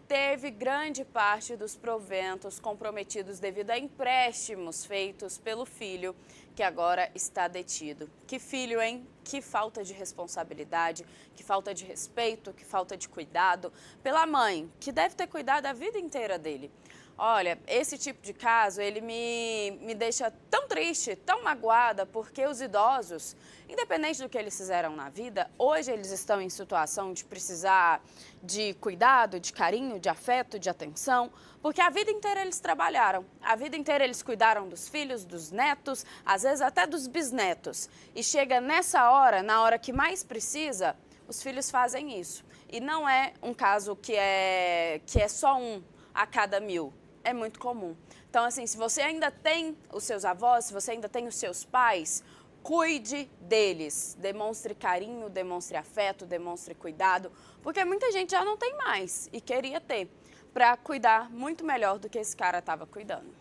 teve grande parte dos proventos comprometidos devido a empréstimos feitos pelo filho, que agora está detido. Que filho, hein? Que falta de responsabilidade, que falta de respeito, que falta de cuidado pela mãe, que deve ter cuidado a vida inteira dele. Olha, esse tipo de caso, ele me deixa tão triste, tão magoada, porque os idosos, independente do que eles fizeram na vida, hoje eles estão em situação de precisar de cuidado, de carinho, de afeto, de atenção, porque a vida inteira eles trabalharam, a vida inteira eles cuidaram dos filhos, dos netos, às vezes até dos bisnetos. E chega nessa hora, na hora que mais precisa, os filhos fazem isso. E não é um caso que é só um a cada 1000. É muito comum. Então, assim, se você ainda tem os seus avós, se você ainda tem os seus pais, cuide deles. Demonstre carinho, demonstre afeto, demonstre cuidado, porque muita gente já não tem mais e queria ter, para cuidar muito melhor do que esse cara estava cuidando.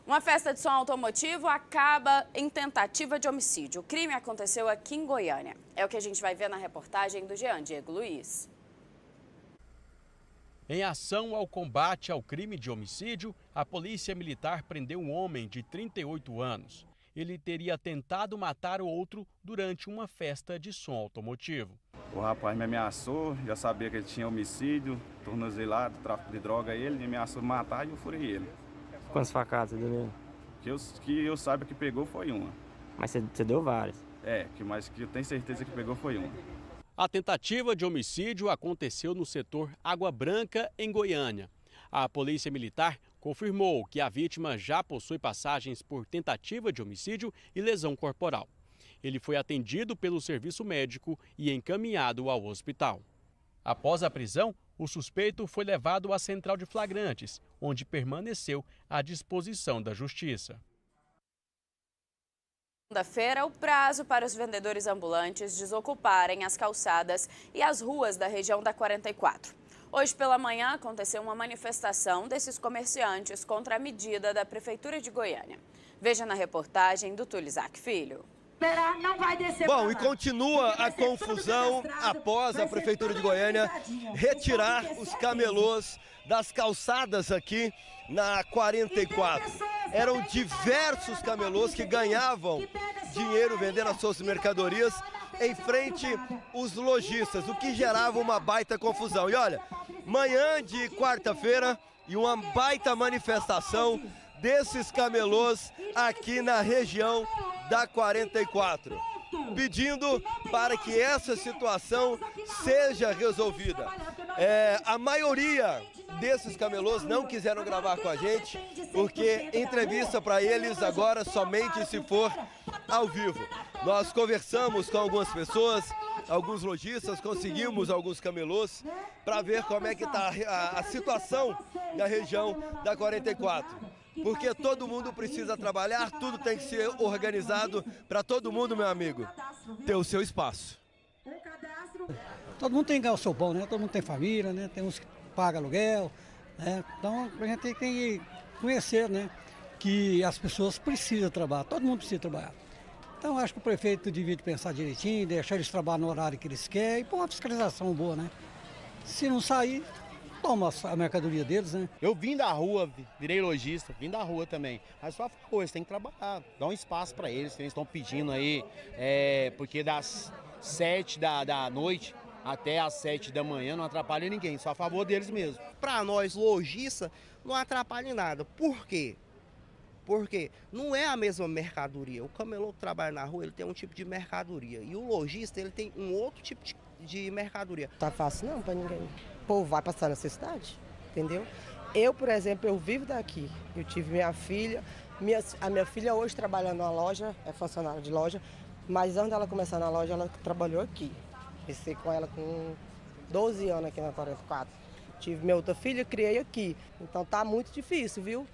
Uma festa de som automotivo acaba em tentativa de homicídio. O crime aconteceu aqui em Goiânia. É o que a gente vai ver na reportagem do Jean Diego Luiz. Em ação ao combate ao crime de homicídio, a Polícia Militar prendeu um homem de 38 anos. Ele teria tentado matar o outro durante uma festa de som automotivo. O rapaz me ameaçou, já sabia que ele tinha homicídio, tornozelado, tráfico de droga, ele me ameaçou de matar e eu furei ele. Quantas facadas você deu nele? Que eu saiba que pegou foi uma. Mas você deu várias? Mas que eu tenho certeza que pegou foi uma. A tentativa de homicídio aconteceu no setor Água Branca, em Goiânia. A Polícia Militar confirmou que a vítima já possui passagens por tentativa de homicídio e lesão corporal. Ele foi atendido pelo serviço médico e encaminhado ao hospital. Após a prisão, o suspeito foi levado à central de flagrantes, onde permaneceu à disposição da Justiça. Segunda-feira, o prazo para os vendedores ambulantes desocuparem as calçadas e as ruas da região da 44. Hoje pela manhã aconteceu uma manifestação desses comerciantes contra a medida da Prefeitura de Goiânia. Veja na reportagem do Túlio Isaac Filho. Não vai descer. Bom, e continua a confusão após a Prefeitura de Goiânia retirar os camelôs das calçadas aqui na 44. Eram diversos camelôs que ganhavam dinheiro vendendo as suas mercadorias em frente aos lojistas, o que gerava uma baita confusão. E olha, manhã de quarta-feira e uma baita manifestação desses camelôs aqui na região da 44, pedindo para que essa situação seja resolvida. A maioria desses camelôs não quiseram gravar com a gente, porque entrevista para eles agora somente se for ao vivo. Nós conversamos com algumas pessoas, alguns lojistas, conseguimos alguns camelôs para ver como é que está a situação na região da 44. Porque todo mundo precisa trabalhar, tudo tem que ser organizado para todo mundo, meu amigo, ter o seu espaço. Todo mundo tem que ganhar o seu pão, né? Todo mundo tem família, né? Tem uns que pagam aluguel, né? Então a gente tem que conhecer, né? Que as pessoas precisam trabalhar, todo mundo precisa trabalhar. Então acho que o prefeito devia pensar direitinho, deixar eles trabalhar no horário que eles querem e pôr uma fiscalização boa, né? Se não sair, toma a mercadoria deles, né? Eu vim da rua, virei lojista, vim da rua também. Mas só falou, eles têm que trabalhar, dá um espaço para eles, que eles estão pedindo aí, porque das 7 da noite até as 7 da manhã não atrapalha ninguém, só a favor deles mesmo. Para nós, lojistas, não atrapalha em nada. Por quê? Porque não é a mesma mercadoria. O camelô que trabalha na rua, ele tem um tipo de mercadoria. E o lojista, ele tem um outro tipo de mercadoria. Tá fácil não para ninguém. O povo vai passar necessidade, entendeu? Eu, por exemplo, eu vivo daqui. Eu tive minha filha. A minha filha hoje trabalha numa loja, é funcionária de loja. Mas antes dela começar na loja, ela trabalhou aqui. Comecei com ela com 12 anos aqui na 44. Tive minha outra filha, criei aqui. Então tá muito difícil, viu?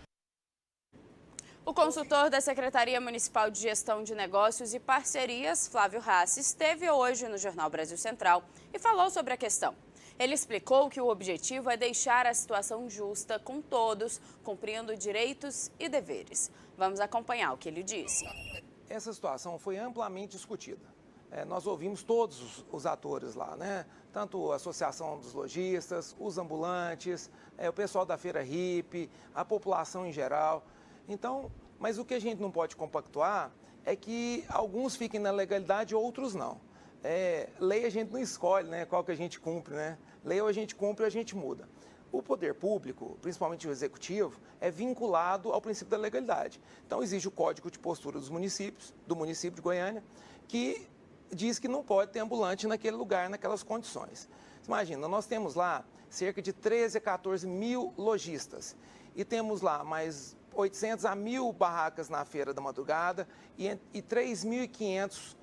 O consultor da Secretaria Municipal de Gestão de Negócios e Parcerias, Flávio Rassi, esteve hoje no Jornal Brasil Central e falou sobre a questão. Ele explicou que o objetivo é deixar a situação justa com todos, cumprindo direitos e deveres. Vamos acompanhar o que ele disse. Essa situação foi amplamente discutida. Nós ouvimos todos os atores lá, né? Tanto a Associação dos Lojistas, os ambulantes, o pessoal da Feira Hippie, a população em geral. Então, mas o que a gente não pode compactuar é que alguns fiquem na legalidade e outros não. Lei a gente não escolhe, né, qual que a gente cumpre, né? Lei ou a gente cumpre ou a gente muda. O poder público, principalmente o executivo, é vinculado ao princípio da legalidade. Então, existe o Código de Postura dos municípios, do município de Goiânia, que diz que não pode ter ambulante naquele lugar, naquelas condições. Imagina, nós temos lá cerca de 13 a 14 mil lojistas e temos lá mais 800 a 1.000 barracas na Feira da Madrugada e 3.500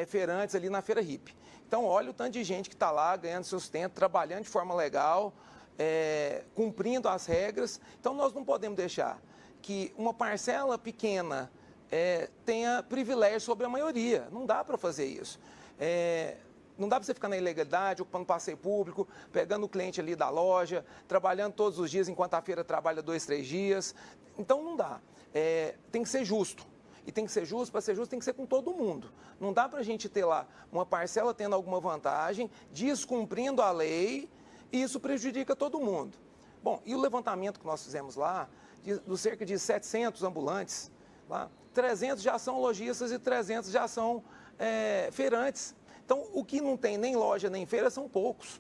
feirantes ali na Feira Hippie. Então, olha o tanto de gente que está lá ganhando sustento, trabalhando de forma legal, cumprindo as regras. Então, nós não podemos deixar que uma parcela pequena tenha privilégio sobre a maioria. Não dá para fazer isso. Não dá para você ficar na ilegalidade, ocupando passeio público, pegando o cliente ali da loja, trabalhando todos os dias, enquanto a feira trabalha 2, 3 dias. Então, não dá. Tem que ser justo. E tem que ser justo, para ser justo tem que ser com todo mundo. Não dá para a gente ter lá uma parcela tendo alguma vantagem, descumprindo a lei, e isso prejudica todo mundo. Bom, e o levantamento que nós fizemos lá, dos cerca de 700 ambulantes, lá, 300 já são lojistas e 300 já são feirantes. Então, o que não tem nem loja nem feira são poucos.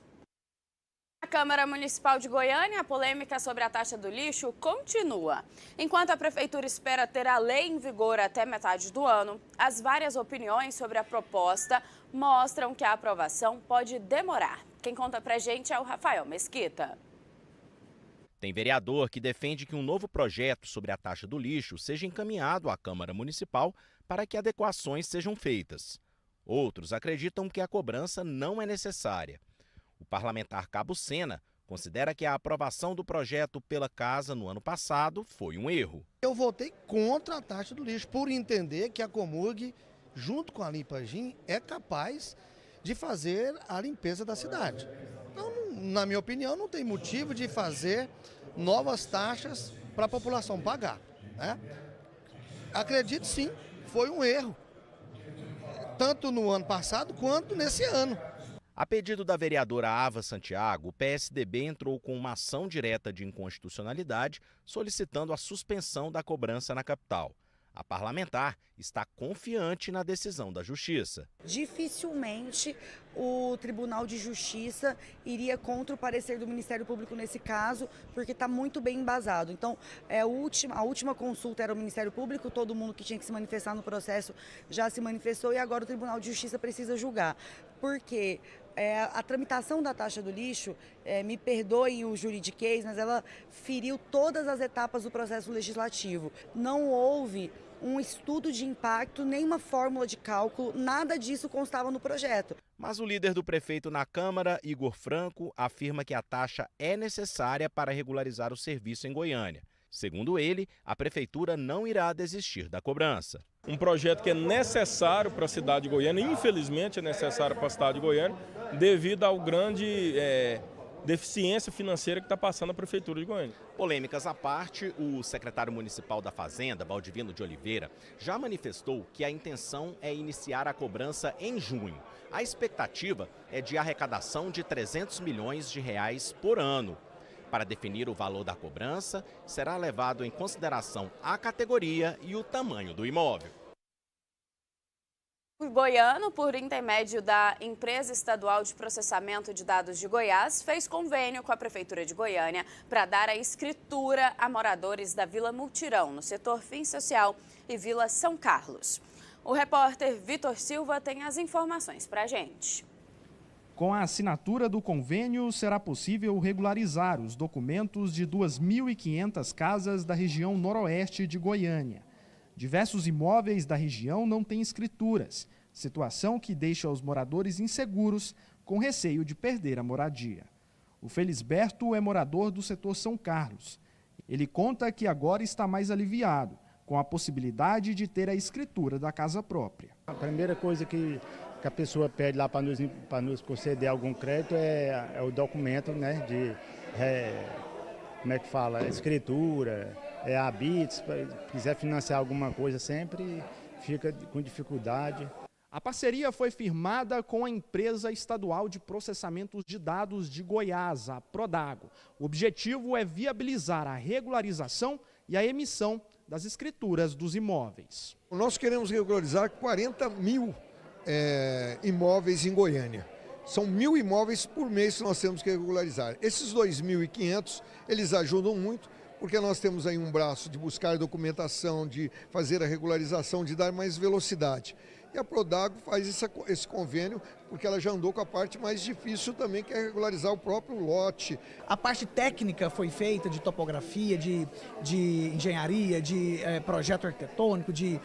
Na Câmara Municipal de Goiânia, a polêmica sobre a taxa do lixo continua. Enquanto a Prefeitura espera ter a lei em vigor até metade do ano, as várias opiniões sobre a proposta mostram que a aprovação pode demorar. Quem conta pra gente é o Rafael Mesquita. Tem vereador que defende que um novo projeto sobre a taxa do lixo seja encaminhado à Câmara Municipal para que adequações sejam feitas. Outros acreditam que a cobrança não é necessária. O parlamentar Cabo Sena considera que a aprovação do projeto pela Casa no ano passado foi um erro. Eu votei contra a taxa do lixo, por entender que a Comurg, junto com a Limpagim, é capaz de fazer a limpeza da cidade. Então na minha opinião, não tem motivo de fazer novas taxas para a população pagar, né? Acredito sim, foi um erro, tanto no ano passado quanto nesse ano. A pedido da vereadora Ava Santiago, o PSDB entrou com uma ação direta de inconstitucionalidade solicitando a suspensão da cobrança na capital. A parlamentar está confiante na decisão da Justiça. Dificilmente o Tribunal de Justiça iria contra o parecer do Ministério Público nesse caso, porque está muito bem embasado. Então, a última consulta era o Ministério Público, todo mundo que tinha que se manifestar no processo já se manifestou e agora o Tribunal de Justiça precisa julgar. Porque a tramitação da taxa do lixo, me perdoem o juridiquês, mas ela feriu todas as etapas do processo legislativo. Não houve um estudo de impacto, nem uma fórmula de cálculo, nada disso constava no projeto. Mas o líder do prefeito na Câmara, Igor Franco, afirma que a taxa é necessária para regularizar o serviço em Goiânia. Segundo ele, a prefeitura não irá desistir da cobrança. Um projeto que é necessário para a cidade de Goiânia, infelizmente é necessário para a cidade de Goiânia, devido ao grande deficiência financeira que está passando a Prefeitura de Goiânia. Polêmicas à parte, o secretário municipal da Fazenda, Valdivino de Oliveira, já manifestou que a intenção é iniciar a cobrança em junho. A expectativa é de arrecadação de 300 milhões de reais por ano. Para definir o valor da cobrança, será levado em consideração a categoria e o tamanho do imóvel. O goiano, por intermédio da Empresa Estadual de Processamento de Dados de Goiás, fez convênio com a Prefeitura de Goiânia para dar a escritura a moradores da Vila Mutirão, no setor Fim Social e Vila São Carlos. O repórter Vitor Silva tem as informações para a gente. Com a assinatura do convênio, será possível regularizar os documentos de 2.500 casas da região noroeste de Goiânia. Diversos imóveis da região não têm escrituras, situação que deixa os moradores inseguros, com receio de perder a moradia. O Felisberto é morador do setor São Carlos. Ele conta que agora está mais aliviado, com a possibilidade de ter a escritura da casa própria. A primeira coisa que a pessoa pede lá para nos conceder algum crédito é o documento, né, como é que fala, escritura, habites, se quiser financiar alguma coisa sempre fica com dificuldade. A parceria foi firmada com a Empresa Estadual de Processamento de Dados de Goiás, a Prodago. O objetivo é viabilizar a regularização e a emissão das escrituras dos imóveis. Nós queremos regularizar 40 mil imóveis em Goiânia. São 1.000 imóveis por mês que nós temos que regularizar. Esses 2.500, eles ajudam muito, porque nós temos aí um braço de buscar documentação, de fazer a regularização, de dar mais velocidade. E a Prodago faz esse convênio porque ela já andou com a parte mais difícil também, que é regularizar o próprio lote. A parte técnica foi feita de topografia, de engenharia, de projeto arquitetônico, de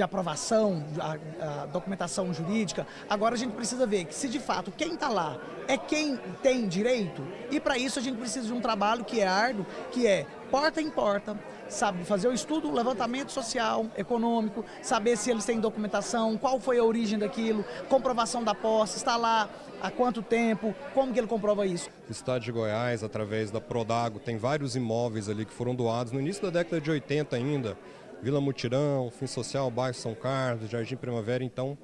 aprovação, a documentação jurídica. Agora a gente precisa ver que se de fato quem está lá é quem tem direito, e para isso a gente precisa de um trabalho que é árduo, que é porta em porta, sabe, fazer o estudo, o levantamento social, econômico, saber se eles têm documentação, qual foi a origem daquilo, comprovação da posse, está lá há quanto tempo, como que ele comprova isso. O Estado de Goiás, através da Prodago, tem vários imóveis ali que foram doados no início da década de 80 ainda, Vila Mutirão, Fim Social, Bairro São Carlos, Jardim Primavera, então,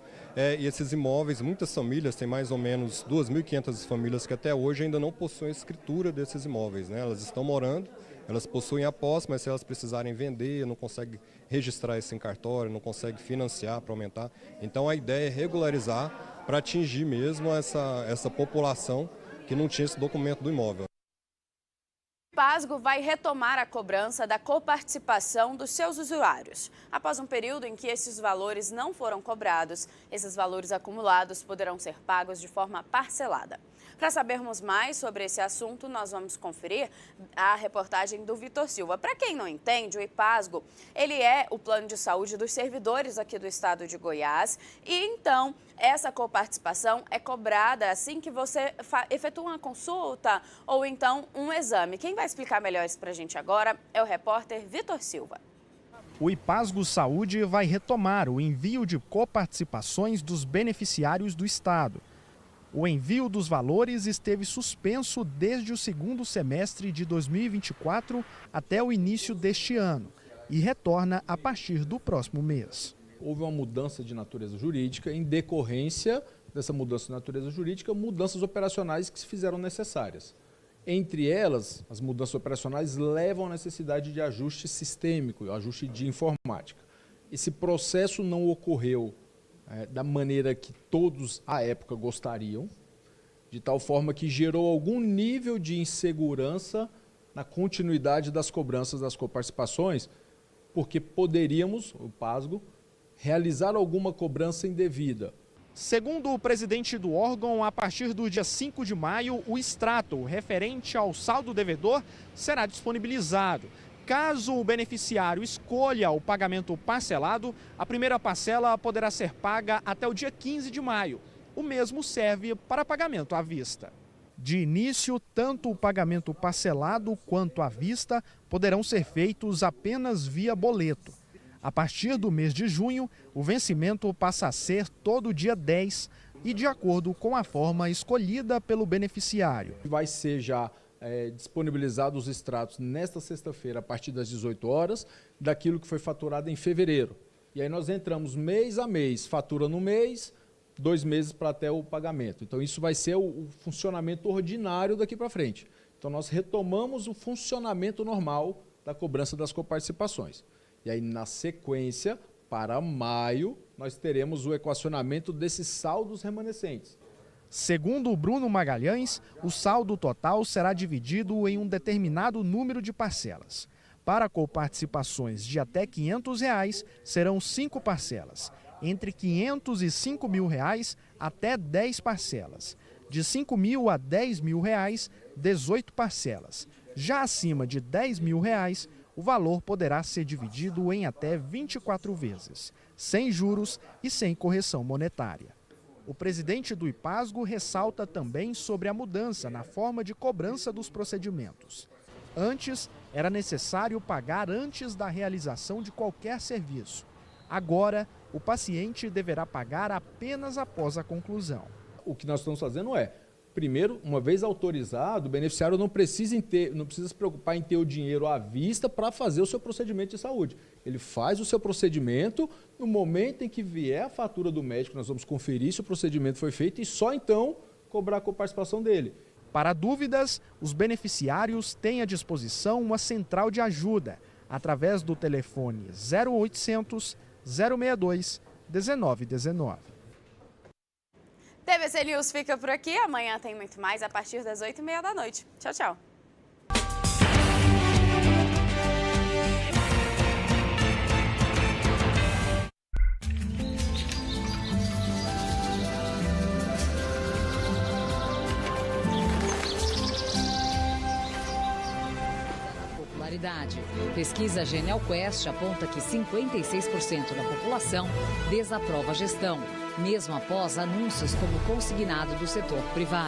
e esses imóveis, muitas famílias, tem mais ou menos 2.500 famílias que até hoje ainda não possuem escritura desses imóveis, né? Elas estão morando, elas possuem a posse, mas se elas precisarem vender, não conseguem registrar isso em cartório, não conseguem financiar para aumentar. Então a ideia é regularizar para atingir mesmo essa população que não tinha esse documento do imóvel. O IPASGO vai retomar a cobrança da coparticipação dos seus usuários. Após um período em que esses valores não foram cobrados, esses valores acumulados poderão ser pagos de forma parcelada. Para sabermos mais sobre esse assunto, nós vamos conferir a reportagem do Vitor Silva. Para quem não entende, o IPASGO, ele é o plano de saúde dos servidores aqui do estado de Goiás. E então, essa coparticipação é cobrada assim que você efetua uma consulta ou então um exame. Quem vai explicar melhor isso para a gente agora é o repórter Vitor Silva. O IPASGO Saúde vai retomar o envio de coparticipações dos beneficiários do estado. O envio dos valores esteve suspenso desde o segundo semestre de 2024 até o início deste ano e retorna a partir do próximo mês. Houve uma mudança de natureza jurídica, em decorrência dessa mudança de natureza jurídica, mudanças operacionais que se fizeram necessárias. Entre elas, as mudanças operacionais levam à necessidade de ajuste sistêmico, ajuste de informática. Esse processo não ocorreu da maneira que todos à época gostariam, de tal forma que gerou algum nível de insegurança na continuidade das cobranças das coparticipações, porque poderíamos, o PASGO, realizar alguma cobrança indevida. Segundo o presidente do órgão, a partir do dia 5 de maio, o extrato referente ao saldo devedor será disponibilizado. Caso o beneficiário escolha o pagamento parcelado, a primeira parcela poderá ser paga até o dia 15 de maio. O mesmo serve para pagamento à vista. De início, tanto o pagamento parcelado quanto à vista poderão ser feitos apenas via boleto. A partir do mês de junho, o vencimento passa a ser todo dia 10 e de acordo com a forma escolhida pelo beneficiário. Vai ser já disponibilizados os extratos nesta sexta-feira, a partir das 18 horas, daquilo que foi faturado em fevereiro. E aí nós entramos mês a mês, fatura no mês, 2 meses para até o pagamento. Então isso vai ser o funcionamento ordinário daqui para frente. Então nós retomamos o funcionamento normal da cobrança das coparticipações. E aí na sequência, para maio, nós teremos o equacionamento desses saldos remanescentes. Segundo o Bruno Magalhães, o saldo total será dividido em um determinado número de parcelas. Para coparticipações de até R$ 500, serão 5 parcelas. Entre R$ 500 e R$ 5.000, até 10 parcelas. De R$ 5.000 a R$ 10.000, 18 parcelas. Já acima de R$ 10.000, o valor poderá ser dividido em até 24 vezes, sem juros e sem correção monetária. O presidente do IPASGO ressalta também sobre a mudança na forma de cobrança dos procedimentos. Antes, era necessário pagar antes da realização de qualquer serviço. Agora, o paciente deverá pagar apenas após a conclusão. O que nós estamos fazendo é, primeiro, uma vez autorizado, o beneficiário não precisa se preocupar em ter o dinheiro à vista para fazer o seu procedimento de saúde. Ele faz o seu procedimento, no momento em que vier a fatura do médico, nós vamos conferir se o procedimento foi feito e só então cobrar a coparticipação dele. Para dúvidas, os beneficiários têm à disposição uma central de ajuda, através do telefone 0800 062 1919. TVC News fica por aqui. Amanhã tem muito mais a partir das 8h30 da noite. Tchau, tchau. Popularidade. Pesquisa Genial Quest aponta que 56% da população desaprova a gestão, mesmo após anúncios como consignado do setor privado.